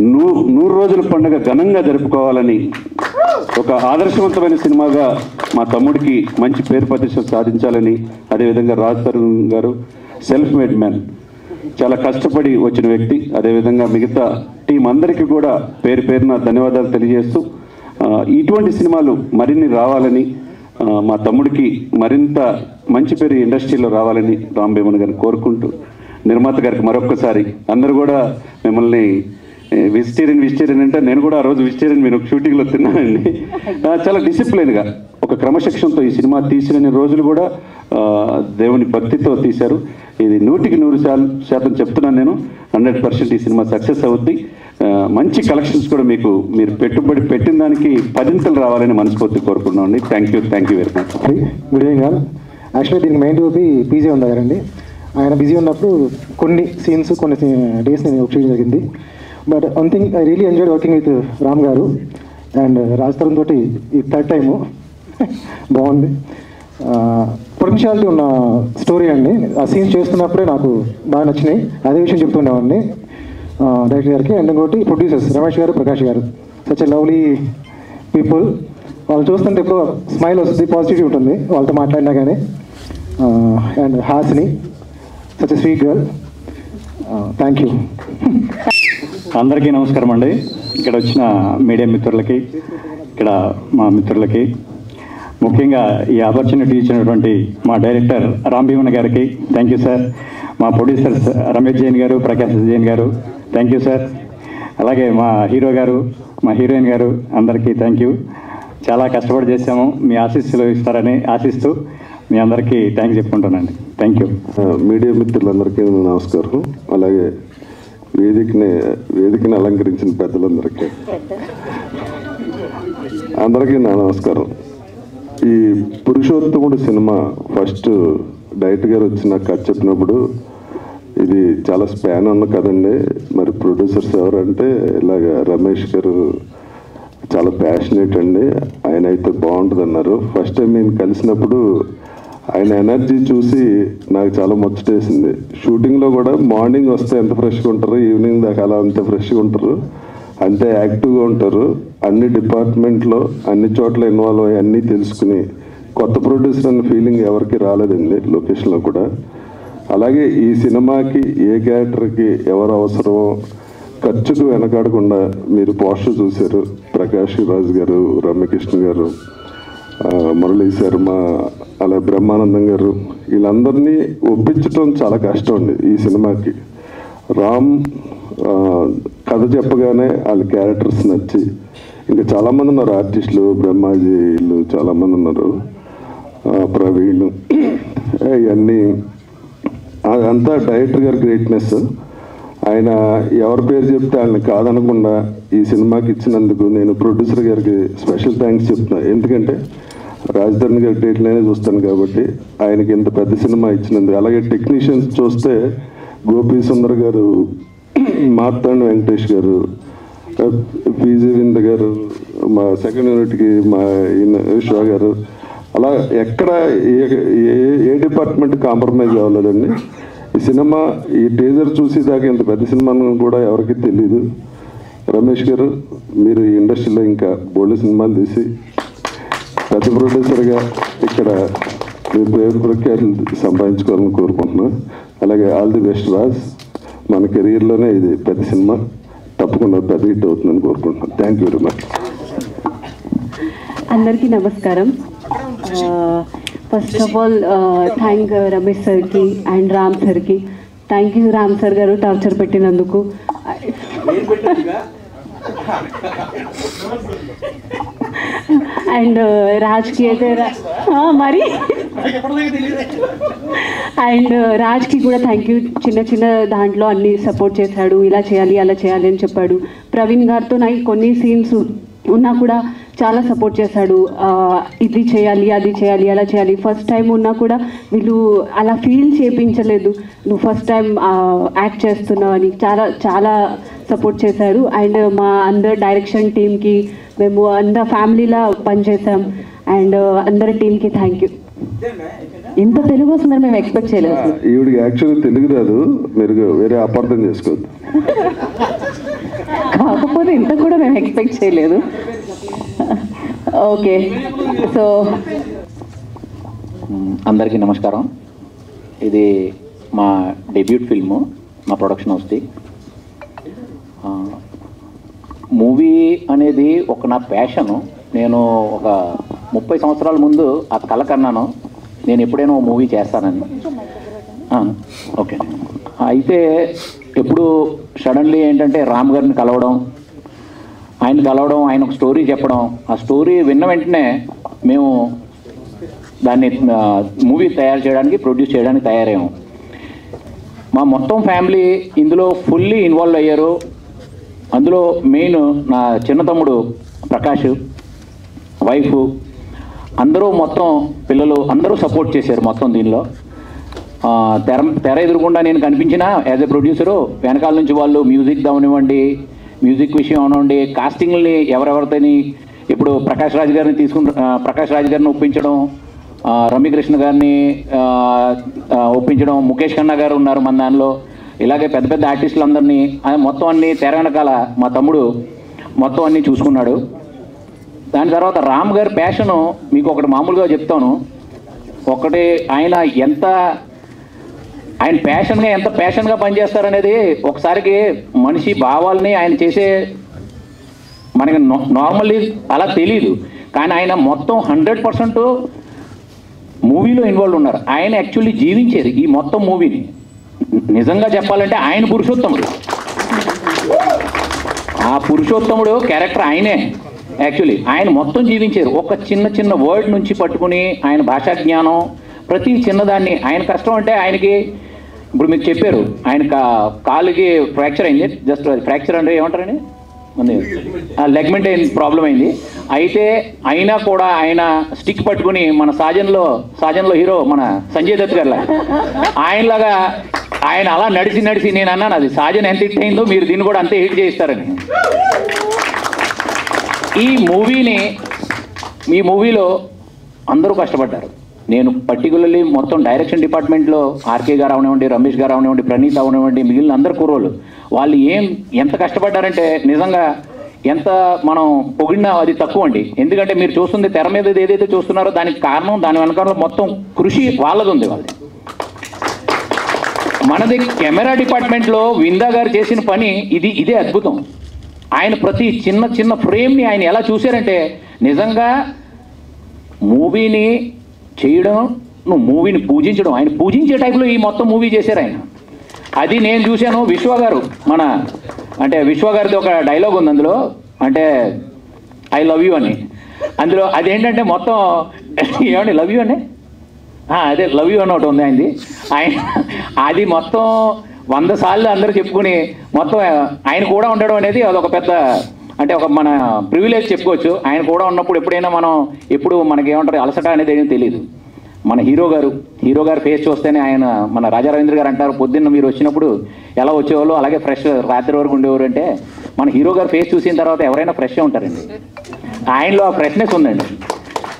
100 రోజుల పండుగ ఘనంగా జరుపుకోవాలని ఒక ఆదర్శవంతమైన సినిమాగా మా తమ్ముడికి మంచి పేరు ప్రతిష్ట సాధించాలని, అదేవిధంగా రాజ్ తరుణ్ గారు సెల్ఫ్ మేడ్ మ్యాన్, చాలా కష్టపడి వచ్చిన వ్యక్తి, అదేవిధంగా మిగతా టీం అందరికీ కూడా పేరు పేరున ధన్యవాదాలు తెలియజేస్తూ ఇటువంటి సినిమాలు మరిన్ని రావాలని, మా తమ్ముడికి మరింత మంచి పేరు ఇండస్ట్రీలో రావాలని రాంభీమన్ గారిని కోరుకుంటూ, నిర్మాత గారికి మరొక్కసారి అందరూ కూడా మిమ్మల్ని వెజిటేరియన్ అంటే నేను కూడా ఆ రోజు వెజిటేరియన్ మీరు షూటింగ్లో తిన్నానండి. చాలా డిసిప్లిన్గా ఒక క్రమశిక్షణతో ఈ సినిమా తీసిన రోజులు కూడా దేవుని భక్తితో తీశారు. ఇది 100% చెప్తున్నాను నేను. 100% ఈ సినిమా సక్సెస్ అవుద్ది. మంచి కలెక్షన్స్ కూడా మీరు పెట్టుబడి పెట్టిన దానికి 10 రావాలని మనస్ఫూర్తి కోరుకుంటున్నామండి. Thank you very much. Good evening all. Actually దీనికి మెయిన్ టూపీ పీజీ ఉందండి. ఆయన బిజీ ఉన్నప్పుడు కొన్ని సీన్స్ కొన్ని డేస్ నేను వర్క్ చేయడం జరిగింది. But one thing I really enjoyed working with Ram గారు అండ్ రాజ్ తరుణ్ తోటి ఈ థర్డ్ టైము బాగుంది. పొటెన్షియాలిటీ ఉన్న స్టోరీ అండి. ఆ సీన్స్ చేస్తున్నప్పుడే నాకు బాగా నచ్చినాయి. అదే విషయం చెప్తుండేవాడిని డైరెక్టర్ గారికి. అండ్ ఇంకోటి ప్రొడ్యూసర్స్ రమేష్ గారు, ప్రకాష్ గారు, సచ్ ఎ లవ్లీ పీపుల్. వాళ్ళు చూస్తుంటే ఎప్పుడు స్మైల్ వస్తుంది, పాజిటివిటీ ఉంటుంది వాళ్ళతో మాట్లాడినా కానీ. And Hasini such a sweet girl. Thank you. అందరికీ నమస్కారం అండి. ఇక్కడ వచ్చిన మీడియా మిత్రులకి, ఇక్కడ మా మిత్రులకి, ముఖ్యంగా ఈ ఆపర్చునిటీ ఇచ్చినటువంటి మా డైరెక్టర్ రాంభీమన్ గారికి థ్యాంక్ యూ సార్. మా ప్రొడ్యూసర్స్ రమేష్ జైన్ గారు, ప్రకాష్ జైన్ గారు థ్యాంక్ యూ సార్. అలాగే మా హీరో గారు, మా హీరోయిన్ గారు అందరికీ థ్యాంక్ యూ. చాలా కష్టపడి చేసాము, మీ ఆశీస్సులు ఇస్తారని ఆశిస్తూ మీ అందరికీ థ్యాంక్స్ చెప్పుకుంటానండి. Thank you. మీడియా మిత్రులందరికీ నమస్కారం. అలాగే వేదికని అలంకరించిన పెద్దలందరికీ నా నమస్కారం. ఈ పురుషోత్తముడు సినిమా ఫస్ట్ డైరెక్టర్ గారు వచ్చి నాకు కథ చెప్పినప్పుడు ఇది చాలా స్పాన్ ఉన్న కదండి. మరి ప్రొడ్యూసర్స్ ఎవరంటే ఇలాగ రమేష్ గారు చాలా ప్యాషనేట్ అండి, ఆయన అయితే బాగుంటుంది అన్నారు. ఫస్ట్ టైం నేను కలిసినప్పుడు ఆయన ఎనర్జీ చూసి నాకు చాలా ముచ్చటేసింది. షూటింగ్లో కూడా మార్నింగ్ వస్తే ఎంత ఫ్రెష్గా ఉంటారు, ఈవినింగ్ దాకా అలా అంత ఫ్రెష్గా ఉంటారు, అంతే యాక్టివ్గా ఉంటారు. అన్ని డిపార్ట్మెంట్లో అన్ని చోట్ల ఇన్వాల్వ్ అయ్యి అన్నీ తెలుసుకుని కొత్త ప్రొడ్యూసర్ అన్న ఫీలింగ్ ఎవరికి రాలేదండి లొకేషన్లో కూడా. అలాగే ఈ సినిమాకి ఏ క్యారెక్టర్కి ఎవరు అవసరమో ఖర్చుకు వెనకాడకుండా మీరు పోస్టర్ చూశారు. ప్రకాష్ రాజ్ గారు, రమ్యకృష్ణ గారు, మురళీ శర్మ, అలా బ్రహ్మానందం గారు, వీళ్ళందరినీ ఒప్పించడం చాలా కష్టం అండి ఈ సినిమాకి. రామ్ కథ చెప్పగానే వాళ్ళ క్యారెక్టర్స్ నచ్చి, ఇంకా చాలామంది ఉన్నారు ఆర్టిస్టులు, బ్రహ్మాజీలు చాలామంది ఉన్నారు, ప్రవీణ్, ఇవన్నీ అదంతా డైరెక్టర్ గారి గ్రేట్నెస్. ఆయన ఎవరి పేరు చెప్తే వాళ్ళని కాదనకుండా ఈ సినిమాకి ఇచ్చినందుకు నేను ప్రొడ్యూసర్ గారికి స్పెషల్ థ్యాంక్స్ చెప్తున్నా. ఎందుకంటే రాజధాని గారి డేట్లనే చూస్తాను కాబట్టి ఆయనకి ఇంత పెద్ద సినిమా ఇచ్చినందుకు. అలాగే టెక్నీషియన్స్ చూస్తే గోపీ సుందర్ గారు, మార్తాండ్ వెంకటేష్ గారు, పీజీ వింద గారు, మా సెకండ్ యూనిట్కి మా విశ్వ గారు, అలా ఎక్కడ ఏ డిపార్ట్మెంట్ కాంప్రమైజ్ అవ్వలేదండి. ఈ సినిమా ఈ టీజర్ చూసేదాకా ఇంత పెద్ద సినిమాను కూడా ఎవరికి తెలీదు. రమేష్ గారు, మీరు ఈ ఇండస్ట్రీలో ఇంకా బోల్డ్ సినిమాలు తీసి పెద్ద ప్రొడ్యూసర్గా ఇక్కడ మీ పేరు ప్రఖ్యాతులు సంపాదించుకోవాలని కోరుకుంటున్నాను. అలాగే ఆల్ ది బెస్ట్ రాజ్. మన కెరీర్లోనే ఇది పెద్ద సినిమా, తప్పకుండా పెద్ద హిట్ అవుతుందని కోరుకుంటున్నాను. Thank you very much. అందరికీ నమస్కారం. First of all thank Ramesh సార్కి అండ్ రామ్ సార్కి. థ్యాంక్ యూ రామ్ సార్ గారు టార్చర్ పెట్టినందుకు. అండ్ రాజ్కి అయితే మరి అండ్ రాజ్కి కూడా థ్యాంక్ యూ. చిన్న చిన్న దాంట్లో అన్ని సపోర్ట్ చేశాడు, ఇలా చేయాలి అలా చేయాలి అని చెప్పాడు. ప్రవీణ్ గారితో నాకు కొన్ని సీన్స్ ఉన్నా కూడా చాలా సపోర్ట్ చేశాడు. ఇది చేయాలి అది చేయాలి అలా చేయాలి. ఫస్ట్ టైం ఉన్నా కూడా వీళ్ళు అలా ఫీల్ చేయించలేదు, నువ్వు ఫస్ట్ టైం యాక్ట్ చేస్తున్నావు అని చాలా చాలా సపోర్ట్ చేశారు. అండ్ మా అందరు డైరెక్షన్ టీమ్కి మేము అందరు ఫ్యామిలీలా పనిచేసాం. అండ్ అందరి టీమ్కి థ్యాంక్ యూ. ఇంత తెలుగు వస్తుందని మేము ఎక్స్పెక్ట్ చేయలేదు. ఈవిడికి యాక్చువల్గా తెలుగు రాదు, మీరు వేరే అపార్థం చేసుకోవద్దు. కాకపోతే ఇంత కూడా మేము ఎక్స్పెక్ట్ చేయలేదు. ఓకే, సో అందరికీ నమస్కారం. ఇది మా డెబ్యూట్ ఫిల్ము, మా ప్రొడక్షన్ హౌస్ది. మూవీ అనేది ఒక నా ప్యాషను. నేను ఒక 30 సంవత్సరాల ముందు ఆ కళ కన్నాను, నేను ఎప్పుడైనా ఓ మూవీ చేస్తానని. ఓకే, అయితే ఎప్పుడు సడన్లీ ఏంటంటే రామ్ గారిని కలవడం, ఆయన ఒక స్టోరీ చెప్పడం, ఆ స్టోరీ విన్న వెంటనే మేము దాన్ని మూవీ తయారు చేయడానికి, ప్రొడ్యూస్ చేయడానికి తయారయ్యాము. మా మొత్తం ఫ్యామిలీ ఇందులో ఫుల్లీ ఇన్వాల్వ్ అయ్యారు. అందులో మెయిన్ నా చిన్న తమ్ముడు ప్రకాష్, వైఫ్, అందరూ మొత్తం పిల్లలు అందరూ సపోర్ట్ చేశారు మొత్తం దీనిలో. తెర ఎదురుకుండా నేను కనిపించిన యాజ్ ఎ ప్రొడ్యూసరు, వెనకాల నుంచి వాళ్ళు మ్యూజిక్ అవనివ్వండి, మ్యూజిక్ విషయం అవనివ్వండి, కాస్టింగ్ని ఎవరెవరితోని ఇప్పుడు ప్రకాష్ రాజ్ గారిని ఒప్పించడం, రమ్యకృష్ణ గారిని ఒప్పించడం, ముఖేష్ ఖన్నా గారు ఉన్నారు మన దానిలో, ఇలాగే పెద్ద పెద్ద ఆర్టిస్టులందరినీ మొత్తం అన్ని తెర వెనకాల మా తమ్ముడు మొత్తం అన్నీ చూసుకున్నాడు. దాని తర్వాత రామ్ గారి ప్యాషను మీకు ఒకటి మామూలుగా చెప్తాను. ఒకటి ఆయన ప్యాషన్గా ఎంత ప్యాషన్గా పనిచేస్తారనేది ఒకసారికి మనిషి భావాల్ని ఆయన చేసే మనకి నార్మల్లీ అలా తెలీదు. కానీ ఆయన మొత్తం 100% మూవీలో ఇన్వాల్వ్ ఉన్నారు. ఆయన యాక్చువల్లీ జీవించేది ఈ మొత్తం మూవీని. నిజంగా చెప్పాలంటే ఆయన పురుషోత్తముడు, ఆ పురుషోత్తముడు క్యారెక్టర్ ఆయనే. యాక్చువల్లీ ఆయన మొత్తం జీవించారు. ఒక చిన్న వర్డ్ నుంచి పట్టుకుని ఆయన భాషా జ్ఞానం, ప్రతి చిన్నదాన్ని. ఆయన కష్టం అంటే ఆయనకి ఇప్పుడు మీకు చెప్పారు, ఆయన కాలుకి ఫ్రాక్చర్ అయింది. జస్ట్ ఫ్రాక్చర్ అంటే ఏమంటారండి, లెగ్మెంట్ అయింది, ప్రాబ్లం అయింది. అయితే అయినా కూడా ఆయన స్టిక్ పట్టుకుని మన సాజన్లో హీరో మన సంజయ్ దత్ గారిలా ఆయనలాగా ఆయన అలా నడిచి నేను అన్నాను, అది సాజన్ ఎంత హిట్ అయిందో మీరు దీన్ని కూడా అంతే హిట్ చేయిస్తారని. ఈ మూవీలో అందరూ కష్టపడ్డారు. నేను పర్టికులర్లీ మొత్తం డైరెక్షన్ డిపార్ట్మెంట్లో ఆర్కే గారు అవనివ్వండి, రమేష్ గారు అవనివ్వండి, ప్రణీత్ అవనివ్వండి, మిగిలిన అందరు కుర్రోళ్ళు వాళ్ళు ఎంత కష్టపడ్డారంటే నిజంగా ఎంత మనం పొగిడినా అది తక్కువ అండి. ఎందుకంటే మీరు చూస్తుంది తెర మీద ఏదైతే చూస్తున్నారో దానికి కారణం, దాని వెనకాల మొత్తం కృషి వాళ్ళది ఉంది. మనది కెమెరా డిపార్ట్మెంట్లో విందా గారు చేసిన పని ఇదే అద్భుతం. ఆయన ప్రతి చిన్న ఫ్రేమ్ని ఆయన ఎలా చూశారంటే నిజంగా మూవీని చేయడం, నువ్వు మూవీని పూజించడం, ఆయన పూజించే టైప్లో ఈ మొత్తం మూవీ చేశారు ఆయన. అది నేను చూశాను. విశ్వ గారిది ఒక డైలాగ్ ఉంది అందులో, అంటే ఐ లవ్ యూ అని. అందులో అదేంటంటే మొత్తం ఏమండి లవ్ యూ అండి, అదే లవ్ యూ అని ఒకటి ఉంది ఆయనది. అది మొత్తం 100 సార్లు అందరూ చెప్పుకుని మొత్తం ఆయన కూడా ఉండడం అనేది అదొక పెద్ద, అంటే ఒక మన ప్రివిలేజ్ చెప్పుకోవచ్చు. ఆయన కూడా ఉన్నప్పుడు ఎప్పుడైనా ఎప్పుడు మనకి ఏమంటారు అలసట అనేది ఏమీ తెలియదు. మన హీరో గారు ఫేస్ చూస్తేనే ఆయన, మన రాజా రవీంద్ర గారు అంటారు, పొద్దున్న మీరు వచ్చినప్పుడు ఎలా వచ్చేవాళ్ళు అలాగే ఫ్రెష్ రాత్రి వరకు ఉండేవారు అంటే మన హీరో గారు ఫేస్ చూసిన తర్వాత ఎవరైనా ఫ్రెష్గా ఉంటారండి. ఆయనలో ఆ ఫ్రెష్నెస్ ఉందండి.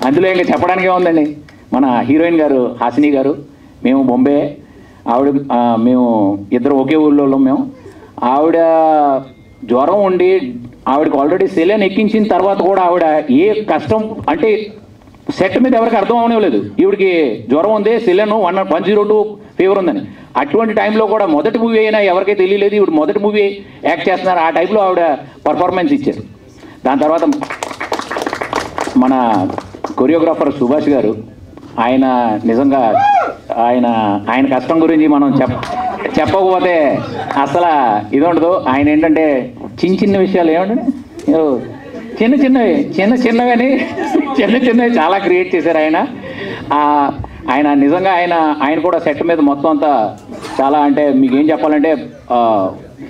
అందులో ఇంకా చెప్పడానికే ఉందండి. మన హీరోయిన్ గారు హాసిని గారు, మేము బొంబే, ఆవిడ మేము ఇద్దరు ఒకే ఊళ్ళో మేము. ఆవిడ జ్వరం ఉండి ఆవిడకి ఆల్రెడీ సెలైన్ ఎక్కించిన తర్వాత కూడా ఆవిడ ఏ కష్టం అంటే సెట్ మీద ఎవరికి అర్థం అవనివ్వలేదు. ఈవిడికి జ్వరం ఉంది, సెలైన్ 102 ఫీవర్ ఉందని. అటువంటి టైంలో కూడా మొదటి మూవీ అయినా ఎవరికైతే తెలియలేదు ఈవిడ మొదటి మూవీ యాక్ట్ చేస్తున్నారు. ఆ టైంలో ఆవిడ పర్ఫార్మెన్స్ ఇచ్చారు. దాని తర్వాత మన కొరియోగ్రాఫర్ సుభాష్ గారు, ఆయన నిజంగా ఆయన కష్టం గురించి మనం చెప్పకపోతే అసలు ఇది ఉండదు. ఆయన ఏంటంటే చిన్న విషయాలు ఏమంటే చిన్నవి చాలా క్రియేట్ చేశారు ఆయన. ఆయన నిజంగా ఆయన కూడా సెట్ మీద మొత్తం అంతా చాలా అంటే మీకు ఏం చెప్పాలంటే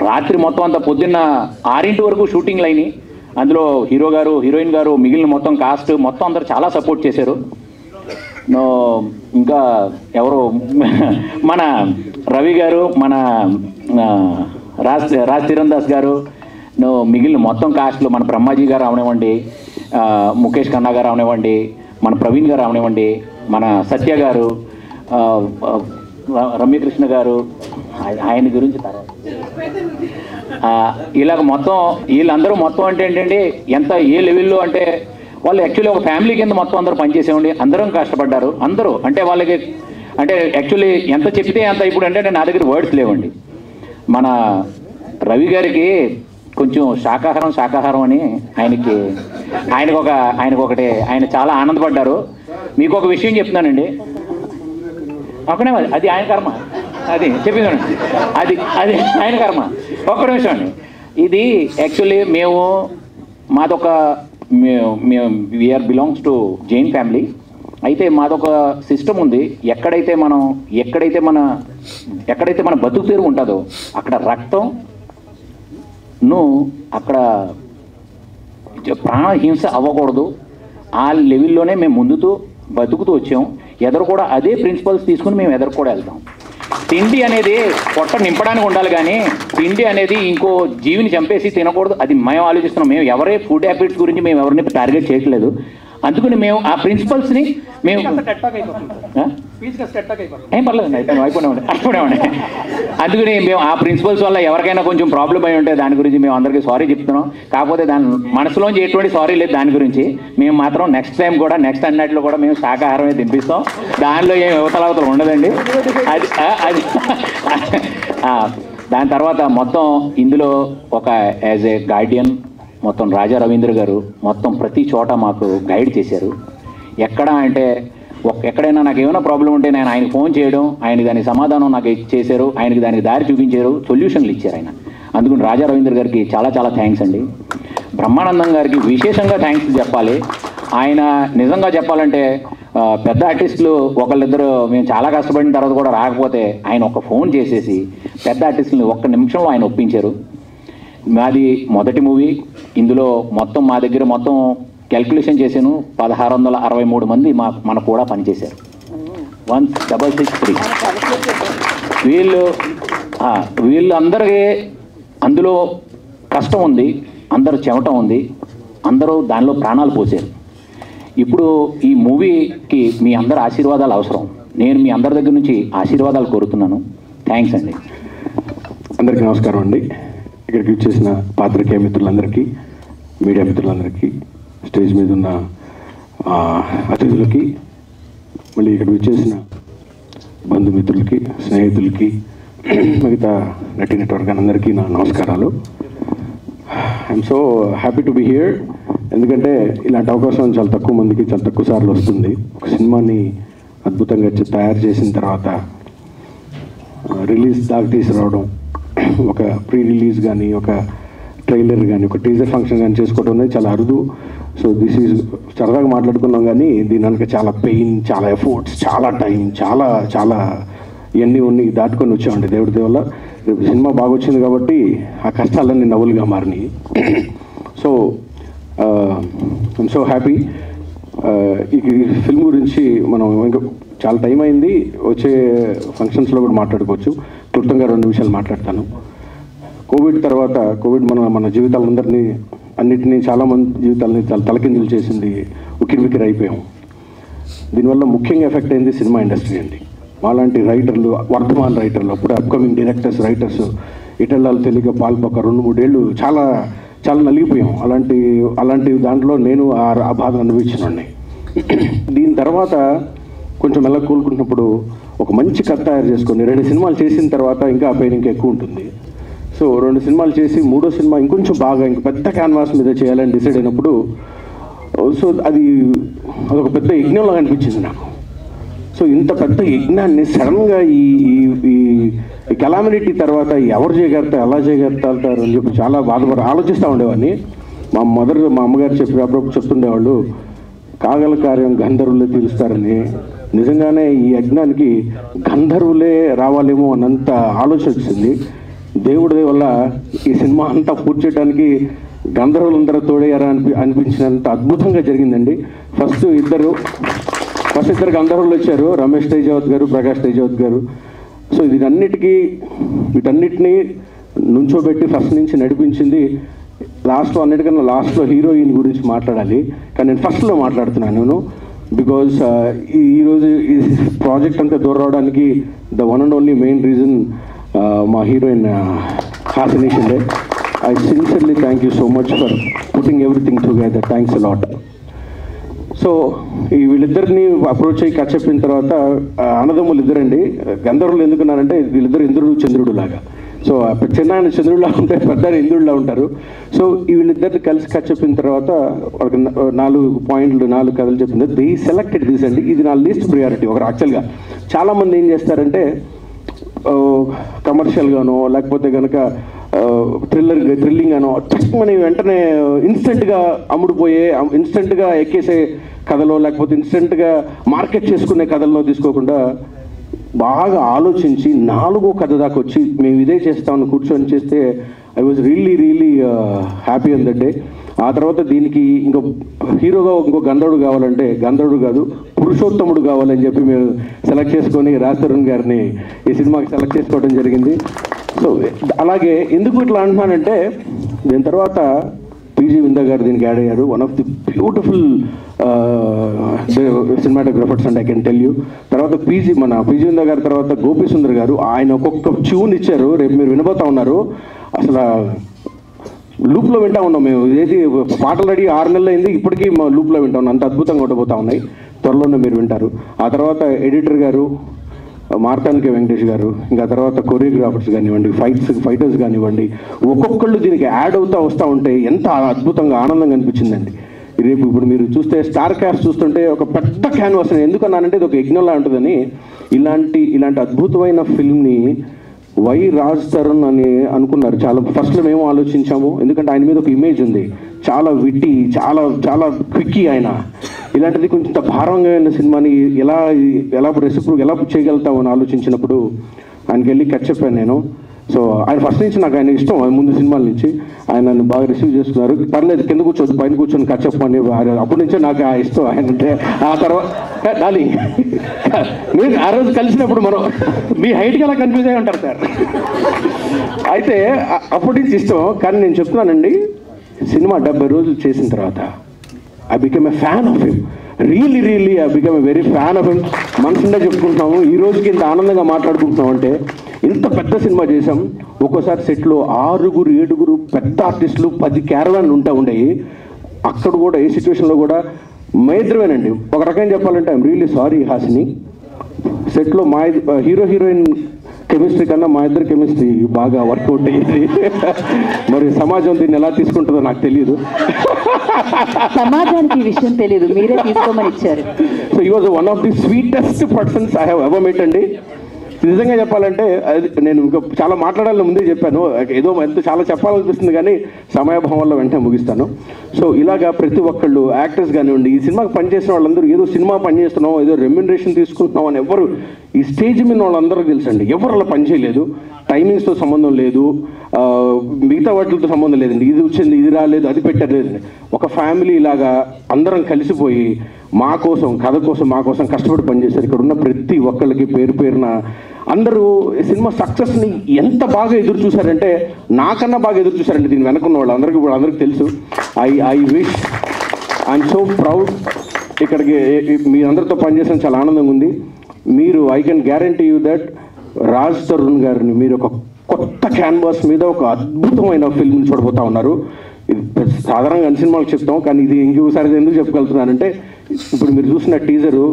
రాత్రి మొత్తం అంతా పొద్దున్న 6 వరకు షూటింగ్లు అయినాయి. అందులో హీరో గారు, హీరోయిన్ గారు, మిగిలిన మొత్తం కాస్ట్ మొత్తం అందరూ చాలా సపోర్ట్ చేశారు. ఇంకా ఎవరు మన రవి గారు, మన రాజ్ తీరన్ దాస్ గారు, మిగిలిన మొత్తం కాస్ట్లు మన బ్రహ్మాజీ గారు అవనివ్వండి, ముఖేష్ ఖన్నా గారు అవనివ్వండి, మన ప్రవీణ్ గారు అవనివ్వండి, మన సత్య గారు, రమ్యకృష్ణ గారు, ఆయన గురించి ఇలాగ మొత్తం వీళ్ళందరూ మొత్తం అంటే ఏంటంటే ఎంత ఏ లెవెల్లో అంటే వాళ్ళు యాక్చువల్లీ ఒక ఫ్యామిలీ కింద మొత్తం అందరూ పనిచేసేవండి. అందరం కష్టపడ్డారు అందరూ. అంటే వాళ్ళకి అంటే యాక్చువల్లీ ఎంత చెప్తే అంత ఇప్పుడు అంటే నా దగ్గర వర్డ్స్ లేవండి. మన రవి గారికి కొంచెం శాకాహారం అని ఆయన చాలా ఆనందపడ్డారు. మీకు ఒక విషయం చెప్తున్నానండి. ఒకనే అది ఆయన కర్మ, అది చెప్పిందండి, అది ఆయన కర్మ. ఒక్క నిమిషం అండి. ఇది యాక్చువల్లీ మాదొక we are belongs to Jain family. అయితే మాదొక సిస్టమ్ ఉంది. ఎక్కడైతే మన బతుకు తెరువు ఉంటుందో అక్కడ రక్తంను అక్కడ ప్రాణహింస అవ్వకూడదు. ఆ లెవెల్లోనే మేము బతుకుతూ వచ్చాం. ఎదురు కూడా అదే ప్రిన్సిపల్స్ తీసుకుని మేము ఎదురు కూడా వెళ్తాం. తిండి అనేది పొట్ట నింపడానికి ఉండాలి, కానీ తిండి అనేది ఇంకో జీవిని చంపేసి తినకూడదు. అది మేము ఆలోచిస్తున్నాం. మేము ఎవరే ఫుడ్ హ్యాబిట్స్ గురించి మేము ఎవరిని టార్గెట్ చేయట్లేదు. అందుకని మేము ఆ ప్రిన్సిపల్స్ని మేము ఏం పర్లేదండి అయిపోయినామండి. అందుకని మేము ఆ ప్రిన్సిపల్స్ వల్ల ఎవరికైనా కొంచెం ప్రాబ్లం అయి ఉంటే దాని గురించి మేము అందరికీ సారీ చెప్తున్నాం. కాకపోతే దాని మనసులోంచి ఎటువంటి సారీ లేదు దాని గురించి. మేము మాత్రం నెక్స్ట్ అన్నట్లో కూడా మేము శాకాహారమే తినిపిస్తాం. దానిలో ఏం యువతలవతలు ఉండదండి. అది దాని తర్వాత మొత్తం ఇందులో ఒక యాజ్ ఏ గార్డియన్ మొత్తం రాజా రవీంద్ర గారు మొత్తం ప్రతి చోట మాకు గైడ్ చేశారు. ఎక్కడైనా నాకు ఏమైనా ప్రాబ్లం ఉంటే నేను ఆయనకు ఫోన్ చేయడం, ఆయన దానికి సమాధానం నాకు చేశారు, ఆయనకి దానికి దారి చూపించారు, సొల్యూషన్లు ఇచ్చారు ఆయన. అందుకని రాజా రవీంద్ర గారికి చాలా చాలా థ్యాంక్స్ అండి. బ్రహ్మానందం గారికి విశేషంగా థ్యాంక్స్ చెప్పాలి. ఆయన నిజంగా చెప్పాలంటే పెద్ద ఆర్టిస్టులు ఒకళ్ళిద్దరు మేము చాలా కష్టపడిన తర్వాత కూడా రాకపోతే ఆయన ఒక ఫోన్ చేసేసి పెద్ద ఆర్టిస్టులని 1 నిమిషంలో ఆయన ఒప్పించారు. మాది మొదటి మూవీ. ఇందులో మొత్తం మా దగ్గర మొత్తం క్యాల్కులేషన్ చేశాను 1663 మంది మన కూడా పనిచేశారు. 1663 వీళ్ళందరికీ అందులో కష్టం ఉంది, అందరూ చెమట ఉంది, అందరూ దానిలో ప్రాణాలు పోసారు. ఇప్పుడు ఈ మూవీకి మీ అందరి ఆశీర్వాదాలు అవసరం. నేను మీ అందరి దగ్గర నుంచి ఆశీర్వాదాలు కోరుతున్నాను. థ్యాంక్స్ అండి. అందరికీ నమస్కారం అండి. ఇక్కడికి వచ్చేసిన పాత్రికేయ మిత్రులందరికీ, మీడియా మిత్రులందరికీ, స్టేజ్ మీద ఉన్న అతిథులకి, మళ్ళీ ఇక్కడికి వచ్చేసిన బంధుమిత్రులకి, స్నేహితులకి, మిగతా నెట్వర్క్ అందరికీ నా నమస్కారాలు. I'm so happy to be here. ఎందుకంటే ఇలాంటి అవకాశం చాలా తక్కువ మందికి చాలా తక్కువ సార్లు వస్తుంది. ఒక సినిమాని అద్భుతంగా తయారు చేసిన తర్వాత రిలీజ్ దాకా తీసుకురావడం, ఒక ప్రీ రిలీజ్ కానీ, ఒక ట్రైలర్ కానీ, ఒక టీజర్ ఫంక్షన్ కానీ చేసుకోవడం అనేది చాలా అరుదు. సో దిస్ ఈజ్ సరదాగా మాట్లాడుకున్నాం, కానీ దీని వెనక చాలా పెయిన్, చాలా ఎఫర్ట్స్, చాలా టైం, చాలా ఇవన్నీ దాటుకొని వచ్చామండి. దేవుడి వల్ల రేపు సినిమా బాగా వచ్చింది కాబట్టి ఆ కష్టాలన్నీ నవ్వులుగా మారినాయి. So I'm so happy. ఈ ఫిల్మ్ గురించి మనం ఇంకా చాలా టైం అయింది, వచ్చే ఫంక్షన్స్లో కూడా మాట్లాడుకోవచ్చు. క్లుప్తంగా 2 నిమిషాలు మాట్లాడతాను. కోవిడ్ తర్వాత కోవిడ్ మన జీవితాలందరినీ అన్నిటినీ చాలామంది జీవితాలని చాలా తలకిందులు చేసింది, ఉక్కిరిబిక్కిరి అయిపోయాం. దీనివల్ల ముఖ్యంగా ఎఫెక్ట్ అయింది సినిమా ఇండస్ట్రీ అండి. మాలాంటి రైటర్లు, వర్ధమాన్ రైటర్లు, అప్పుడు అప్కమింగ్ డైరెక్టర్స్, రైటర్స్ ఇటల్లాలు తెలియక పాల్పొక 2-3 ఏళ్ళు చాలా చాలా నలిగిపోయాం. అలాంటి దాంట్లో నేను ఆ బాధను అనుభవించినండి. దీని తర్వాత కొంచెం మెల్ల కూలుకుంటున్నప్పుడు ఒక మంచి కథ తయారు చేసుకొని 2 సినిమాలు చేసిన తర్వాత ఇంకా ఆ పెయిన్ ఇంకా ఎక్కువ ఉంటుంది. సో 2 సినిమాలు చేసి 3వ సినిమా ఇంకొంచెం బాగా ఇంక పెద్ద క్యాన్వాస్ మీద చేయాలని డిసైడ్ అయినప్పుడు సో అదొక పెద్ద యజ్ఞంలో అనిపించింది నాకు. సో ఇంత పెద్ద యజ్ఞాన్ని సడన్గా ఈ కెలామినిటీ తర్వాత ఎవరు చేయగలుగుతారు, ఎలా చేయగలుగుతారు అని చెప్పి చాలా ఆలోచిస్తూ ఉండేవాడిని. మా అమ్మగారు అప్పుడప్పుడు చెప్తుండేవాళ్ళు, కాగల కార్యం గంధర్వులే తీరుస్తారని. నిజంగానే ఈ యజ్ఞానికి గంధర్వులే రావాలేమో అన్నంత ఆలోచన వచ్చింది. దేవుడి వల్ల ఈ సినిమా అంతా పూర్తి చేయడానికి గంధర్వులందరూ తోడయ్యారా అనిపించినంత అద్భుతంగా జరిగిందండి. ఫస్ట్ ఇద్దరు గంధర్వులు వచ్చారు, రమేష్ తేజావత్ గారు, ప్రకాష్ తేజావత్ గారు. సో వీటన్నిటినీ నుంచోబెట్టి ఫస్ట్ నుంచి నడిపించింది. అన్నిటికన్నా లాస్ట్లో హీరోయిన్ గురించి మాట్లాడాలి, కానీ నేను ఫస్ట్లో మాట్లాడుతున్నాను. బికాజ్ ఈరోజు ఈ ప్రాజెక్ట్ అంతా దూరం రావడానికి the one and only main reason మా heroine Hasini Shinde. I sincerely thank you so much for putting everything together. Thanks a lot. So వీళ్ళిద్దరిని అప్రోచ్ అయ్యి కథ చెప్పిన తర్వాత అన్నదమ్ములు ఇద్దరండి. గంధర్వులు ఎందుకున్నారంటే వీళ్ళిద్దరు ఇంద్రుడు చంద్రుడు లాగా. సో చిన్న ఆయన చంద్రుడిలా ఉంటే పెద్ద ఇంద్రుడిలా ఉంటారు. సో వీళ్ళిద్దరిని కలిసి కథ చెప్పిన తర్వాత వాళ్ళకి 4 పాయింట్లు 4 కథలు చెప్పింది. ది సెలెక్టెడ్ దిస్ అండి. ఇది నా లీస్ట్ ప్రియారిటీ. యాక్చువల్గా చాలామంది ఏం చేస్తారంటే కమర్షియల్గానో లేకపోతే కనుక థ్రిల్లింగ్ అనో మన వెంటనే ఇన్స్టెంట్గా అమ్ముడుపోయే, ఇన్స్టెంట్గా ఎక్కేసే కథలో లేకపోతే ఇన్స్టెంట్గా మార్కెట్ చేసుకునే కథల్లో తీసుకోకుండా బాగా ఆలోచించి 4వ కథ దాకా వచ్చి మేము ఇదే చేస్తామని కూర్చొని చేస్తే I was really happy on that day. ఆ తర్వాత దీనికి ఇంకో హీరోగా ఇంకో గంధర్వుడు కావాలంటే గంధర్వుడు కాదు పురుషోత్తముడు కావాలని చెప్పి మేము సెలెక్ట్ చేసుకొని రాజ్ తరుణ్ గారిని ఈ సినిమాకి సెలెక్ట్ చేసుకోవడం జరిగింది. సో అలాగే ఎందుకు ఇట్లా అంటున్నానంటే దీని తర్వాత పీజీ విందా గారు దీనికి యాడ్ అయ్యారు. One of the beautiful cinematographers and I can tell you. తర్వాత పీజీ విందా గారి తర్వాత గోపి సుందర్ గారు ఆయన ఒక్కొక్క ట్యూన్ ఇచ్చారు. రేపు మీరు వినబోతా ఉన్నారు. అసలు లూప్లో వింటా ఉన్నాం మేము. ఇదేది పాటలు రెడీ 6 నెలలు అయింది, ఇప్పటికీ మా లూప్లో వింటా ఉన్నాం. అంత అద్భుతంగా ఉండబోతా ఉన్నాయి. త్వరలోనే మీరు వింటారు. ఆ తర్వాత ఎడిటర్ గారు మార్తానికి వెంకటేష్ గారు, ఇంకా తర్వాత కొరియోగ్రాఫర్స్ కానివ్వండి, ఫైటర్స్ కానివ్వండి, ఒక్కొక్కళ్ళు దీనికి యాడ్ అవుతూ వస్తూ ఉంటే ఎంత అద్భుతంగా ఆనందంగా అనిపించిందండి. రేపు ఇప్పుడు మీరు చూస్తే స్టార్ క్యాస్ట్ చూస్తుంటే ఒక పెద్ద క్యాన్వాస్. ఎందుకన్నానంటే ఇది ఒక యజ్ఞంలా ఉంటుందని. ఇలాంటి అద్భుతమైన ఫిల్మ్ని వై రాజ్ తరుణ్ అని అనుకున్నారు. చాలా ఫస్ట్లో మేము ఆలోచించాము, ఎందుకంటే ఆయన మీద ఒక ఇమేజ్ ఉంది, చాలా విట్టి, చాలా చాలా క్విక్కీ ఆయన. ఇలాంటిది కొంచెం భారంగా అయిన సినిమాని ఎలా చేయగలుగుతావు అని ఆలోచించినప్పుడు ఆయనకి వెళ్ళి కథ చెప్పాను నేను. సో ఆయన ఫస్ట్ నుంచి నాకు ఆయన ఇష్టం, ముందు సినిమాల నుంచి ఆయన నన్ను బాగా రిసీవ్ చేసుకున్నారు. పర్లేదు కింద కూర్చోదు, పైన కూర్చొని కథ చెప్పని అప్పటి నుంచే నాకు ఆ ఇష్టం ఆయన అంటే. ఆ తర్వాత డాలి మీరు ఆ రోజు కలిసినప్పుడు మనం మీ హైట్కి అలా కన్ఫ్యూజ్ అయి ఉంటారు సార్. అయితే అప్పటి నుంచి ఇష్టం. కానీ నేను చెప్తున్నానండి, సినిమా 70 రోజులు చేసిన తర్వాత I became a fan of him. Really, I became a very fan of him. మనసుండే చెప్పుకుంటున్నాము. ఈ రోజుకి ఇంత ఆనందంగా మాట్లాడుకుంటున్నాం అంటే ఇంత పెద్ద సినిమా చేసాం. ఒక్కోసారి సెట్లో 6-7 పెద్ద ఆర్టిస్టులు 10 క్యారవాన్లు ఉండేవి. అక్కడ కూడా ఏ సిచ్యువేషన్లో కూడా మా ఇద్దరమేనండి. ఒక రకంగా చెప్పాలంటే ఐఎమ్ రియల్లీ సారీ హాసిని. సెట్లో మా హీరోయిన్ కెమిస్ట్రీ కన్నా మా ఇద్దరు కెమిస్ట్రీ బాగా వర్కౌట్ అయ్యింది. మరి సమాజం దీన్ని ఎలా తీసుకుంటుందో నాకు తెలియదు. సమాజానికి ఈ విషయం తెలియదు, మీరే తీసుకోమని ఇచ్చారు. సో ఈ was one of the sweetest persons I have ever met అండి. నిజంగా చెప్పాలంటే నేను ఇంకా చాలా మాట్లాడాలని ముందే చెప్పాను. ఏదో చాలా చెప్పాలనిపిస్తుంది కానీ సమయాభావం వల్ల వెంటనే ముగిస్తాను. సో ఇలాగా ప్రతి ఒక్కళ్ళు యాక్టర్స్ కానివ్వండి, ఈ సినిమాకి పనిచేసిన వాళ్ళందరూ ఏదో సినిమా పనిచేస్తున్నాం, ఏదో రెమ్యునరేషన్ తీసుకుంటున్నాం అని ఎవరు ఈ స్టేజ్ మీద వాళ్ళందరికీ తెలుసండి. ఎవరు అలా పనిచేయలేదు. టైమింగ్స్తో సంబంధం లేదు, మిగతా వాటితో సంబంధం లేదండి. ఇది వచ్చింది, ఇది రాలేదు, అది పెట్టారు లేదండి. ఒక ఫ్యామిలీ ఇలాగా అందరం కలిసిపోయి మా కోసం, కథ కోసం, మా కోసం కష్టపడి పనిచేశారు. ఇక్కడ ఉన్న ప్రతి ఒక్కళ్ళకి పేరున అందరూ సినిమా సక్సెస్ని ఎంత బాగా ఎదురు చూశారంటే నాకన్నా బాగా ఎదురు చూశారండి దీని వెనకున్న వాళ్ళు అందరికీ తెలుసు. I wish I'm so proud. ఇక్కడికి మీ అందరితో పనిచేసిన చాలా ఆనందంగా ఉంది. మీరు I can guarantee you that Raj Tarun గారిని మీరు ఒక కొత్త క్యాన్వాస్ మీద ఒక అద్భుతమైన ఫిల్మ్ చూడబోతా ఉన్నారు. ఇది సాధారణంగా అన్ని సినిమాలకు చెప్తాం, కానీ ఇది ఇంకొకసారి ఎందుకు చెప్పగలుగుతున్నానంటే ఇప్పుడు మీరు చూసిన టీజరు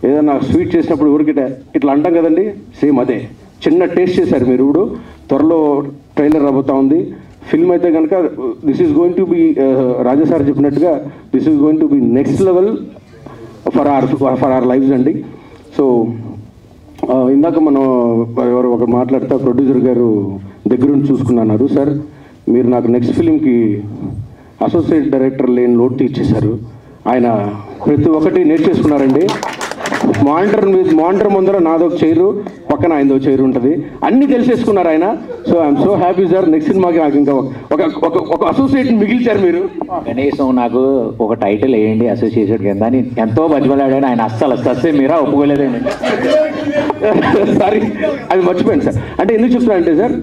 ఏదైనా స్వీట్ చేసినప్పుడు ఊరికి ఇట్లా అంటాం కదండి, సేమ్ అదే చిన్న టేస్ట్ చేశారు మీరు. ఇప్పుడు త్వరలో ట్రైలర్ రాబోతా ఉంది. ఫిల్మ్ అయితే కనుక this is going to be రాజాసార్ చెప్పినట్టుగా this is going to be next level for our lifes అండి. సో ఇందాక మనం ఎవరు ఒక మాట్లాడితే ప్రొడ్యూసర్ గారు దగ్గరుండి చూసుకున్నారు. సార్ మీరు నాకు నెక్స్ట్ ఫిలింకి అసోసియేట్ డైరెక్టర్ లేని లోటు తీర్చేశారు. ఆయన ప్రతి ఒక్కటి నేర్చేసుకున్నారండి. మానిటర్ ముందర నాదొక చైరు, పక్కన ఆయనదో చైరు ఉంటుంది, అన్నీ తెలిసేసుకున్నారు ఆయన. So I'm so happy sir. Next సినిమాకి నాకు ఇంకా ఒక అసోసియేట్ మిగిల్చారు మీరు. కనీసం నాకు ఒక టైటిల్ వేయండి అసోసియేషన్ కింద అని ఎంతో బతిమలాడాను. ఆయన అస్సలు సస్సే మీరా ఒప్పుకోలేదండి. సారీ, అది మర్చిపోయాను సార్. అంటే ఎందుకు చెప్తున్నా అంటే సార్,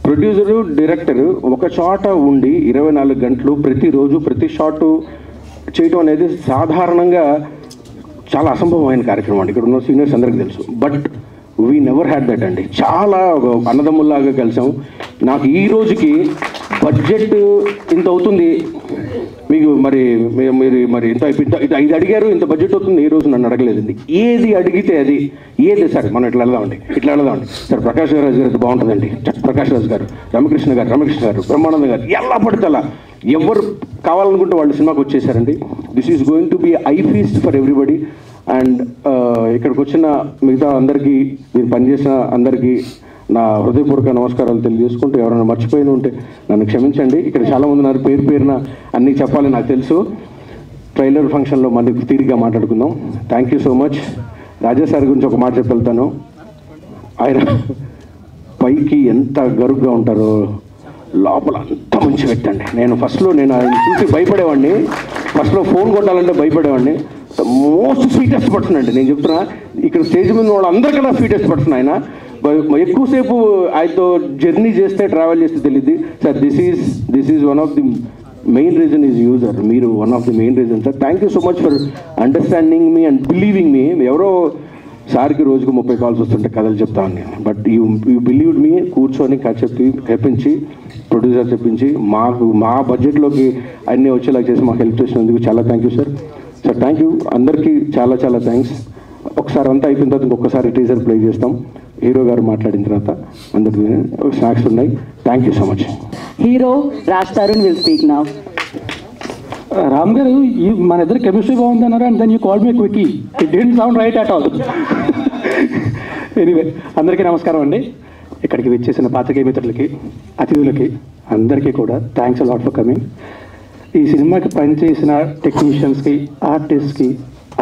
ప్రొడ్యూసరు డైరెక్టరు ఒక చోట ఉండి 24 గంటలు ప్రతిరోజు ప్రతి షాటు చేయటం అనేది సాధారణంగా చాలా అసంభవమైన కార్యక్రమం అండి. ఇక్కడ ఉన్న సీనియర్స్ అందరికీ తెలుసు. But we never had that అండి. చాలా అన్నదమ్ముల్లాగా కలిసాం. నాకు ఈ రోజుకి బడ్జెట్ ఇంత అవుతుంది మీకు మీరు ఇంత ఇది అడిగారు, ఇంత బడ్జెట్ అవుతుంది, ఈ రోజు నన్ను అడగలేదండి. ఏది అడిగితే అది ఏది సార్ మనం ఇట్లా వెళ్దామండి సార్. ప్రకాష్ రాజ్ గారు బాగుంటుందండి, ప్రకాష్ రాజ్ గారు, రమకృష్ణ గారు, బ్రహ్మానంద గారు, ఎలా పడితే అలా ఎవరు కావాలనుకుంటే వాళ్ళు సినిమాకి వచ్చేసారండి. This is going to be a feast for everybody. And ఇక్కడికి వచ్చిన మిగతా అందరికీ, మీరు పనిచేసిన అందరికీ నా హృదయపూర్వక నమస్కారాలు తెలియజేసుకుంటూ, ఎవరైనా మర్చిపోయిన ఉంటే నన్ను క్షమించండి. ఇక్కడ చాలామంది ఉన్నారు, పేరున అన్నీ చెప్పాలని నాకు తెలుసు. ట్రైలర్ ఫంక్షన్లో మనకి తీరిగ్గా మాట్లాడుకుందాం. Thank you so much. రాజాసారి గురించి ఒక మాట చెప్పెళ్తాను. ఆయన పైకి ఎంత గరుగ్గా ఉంటారో లోపల అంత మంచి వ్యక్తి అండి. నేను ఆయన చూసి భయపడేవాడిని. ఫస్ట్లో ఫోన్ కొట్టాలంటే భయపడేవాడిని. మోస్ట్ స్వీటెస్ట్ పర్సన్ అండి. నేను చెప్తున్నా, ఇక్కడ స్టేజ్ మీద వాళ్ళు అందరికన్నా స్వీటెస్ట్ పర్సన్ ఆయన. ఎక్కువసేపు ఆయనతో జర్నీ చేస్తే, ట్రావెల్ చేస్తే తెలియదు sir. This is one of the main reason is user. మీరు one of the main reason sir. Thank you so much for understanding me and believing me. ఎవరో సార్కి రోజుకు 30 కాల్స్ వస్తుంటే కథలు చెప్తాను, బట్ యూ బిలీవ్డ్ మీ. కూర్చొని చెప్పించి ప్రొడ్యూసర్ చెప్పించి మా బడ్జెట్లోకి అన్నీ వచ్చేలా చేసి మాకు హెల్ప్ చేసినందుకు చాలా thank you sir. Sir thank you అందరికీ, చాలా థ్యాంక్స్. ఒకసారి అంతా అయిపోయిన తర్వాత ఇంకొకసారి టీజర్ ప్లే చేస్తాం. హీరో గారు మాట్లాడిన తర్వాత అందరికీ స్నాక్స్ ఉన్నాయి. Thank you so much. Hero Raj Tarun will speak now. Ram గారు, మన ఇద్దరు కెమిస్ట్రీ బాగుంది అన్నారు, and then you call me quickie. It didn't sound right at all. Anyway, అందరికీ నమస్కారం అండి. ఇక్కడికి విచ్చేసిన పాత్రికేయ మిత్రులకి, అతిథులకి అందరికీ కూడా థ్యాంక్స్ అలాట్ ఫర్ కమింగ్. ఈ సినిమాకి పనిచేసిన టెక్నీషియన్స్కి, ఆర్టిస్ట్కి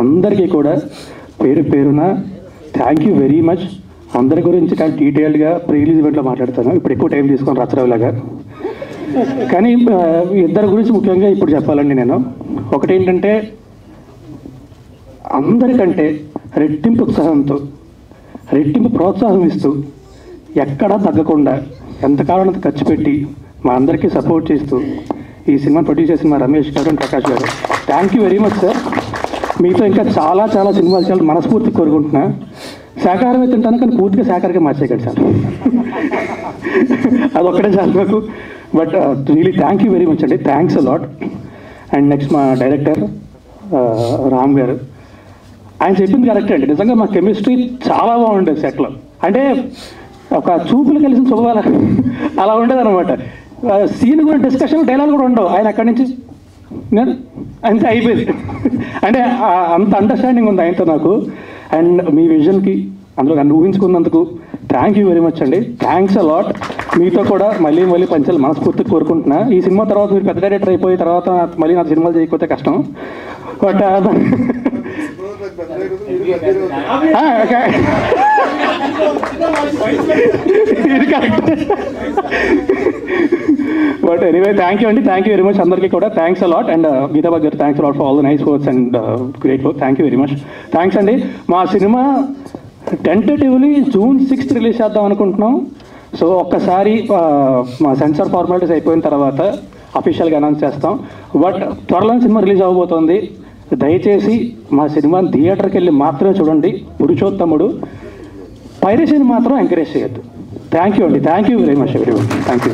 అందరికీ కూడా పేరున థ్యాంక్ యూ వెరీ మచ్. అందరి గురించి చాలా డీటెయిల్డ్గా ప్రీ రిలీజ్ ఈవెంట్లో మాట్లాడతాను. ఇప్పుడు ఎక్కువ టైం తీసుకొని రచరవిలాగా, కానీ ఇద్దరి గురించి ముఖ్యంగా ఇప్పుడు చెప్పాలండి. నేను ఒకటేంటంటే, అందరికంటే రెట్టింపు ఉత్సాహంతో, రెట్టింపు ప్రోత్సాహం ఇస్తూ, ఎక్కడా తగ్గకుండా ఎంతకాలం ఖర్చు పెట్టి మా అందరికీ సపోర్ట్ చేస్తూ ఈ సినిమా ప్రొడ్యూస్ చేసిన మా రమేష్ గారు అండ్ ప్రకాష్ గారు, thank you very much sir. మీతో ఇంకా చాలా సినిమాలు చాలా మనస్ఫూర్తి కోరుకుంటున్నా. శాకాహారమే తింటాను, కానీ పూర్తిగా శాకాహారంగా మార్చేయకండి సార్. అదొక్కటే చాలు నాకు. But really thank you very much అండి. Thanks a lot. అండ్ నెక్స్ట్ మా డైరెక్టర్ రామ్ గారు, ఆయన చెప్పింది కరెక్ట్ అండి. నిజంగా మా కెమిస్ట్రీ చాలా బాగుండేది సెట్లో. అంటే ఒక చూపులు కలిసిన శుభాల అలా ఉండేది అనమాట. సీన్ కూడా డిస్కషన్, డైలాగ్ కూడా ఉండవు. ఆయన అక్కడి నుంచి అంతే అయిపోయింది. అంటే అంత అండర్స్టాండింగ్ ఉంది ఆయనతో నాకు. అండ్ మీ విజన్కి, అందులో నన్ను ఊహించుకున్నందుకు థ్యాంక్ యూ వెరీ మచ్ అండి. Thanks allot. మీతో కూడా మళ్ళీ పంచాలి మనస్ఫూర్తిగా కోరుకుంటున్నా. ఈ సినిమా తర్వాత మీరు పెద్ద డైరెక్టర్ అయిపోయిన తర్వాత మళ్ళీ నాకు సినిమాలు చేయకపోతే కష్టం. బట్ ఇది correct. But anyway thank you అండి. థ్యాంక్ యూ వెరీ మచ్ అందరికీ కూడా. Thanks a lot. అండ్ గీతాబాద్ గారు, thanks a lot for all the nice words and great work. Thank you very much. Thanks అండి. మా cinema tentatively June 6th release చేద్దాం అనుకుంటున్నాం. So ఒక్కసారి మా సెన్సార్ ఫార్మాలిటీస్ అయిపోయిన తర్వాత అఫీషియల్గా అనౌన్స్ చేస్తాం. బట్ త్వరలో సినిమా రిలీజ్ అవ్వబోతోంది. దయచేసి మా సినిమాని థియేటర్కి వెళ్ళి మాత్రమే చూడండి. పురుషోత్తముడు. పైరసీని మాత్రం ఎంకరేజ్ చేయొద్దు. థ్యాంక్ యూ అండి. Thank you very much everyone. Thank you.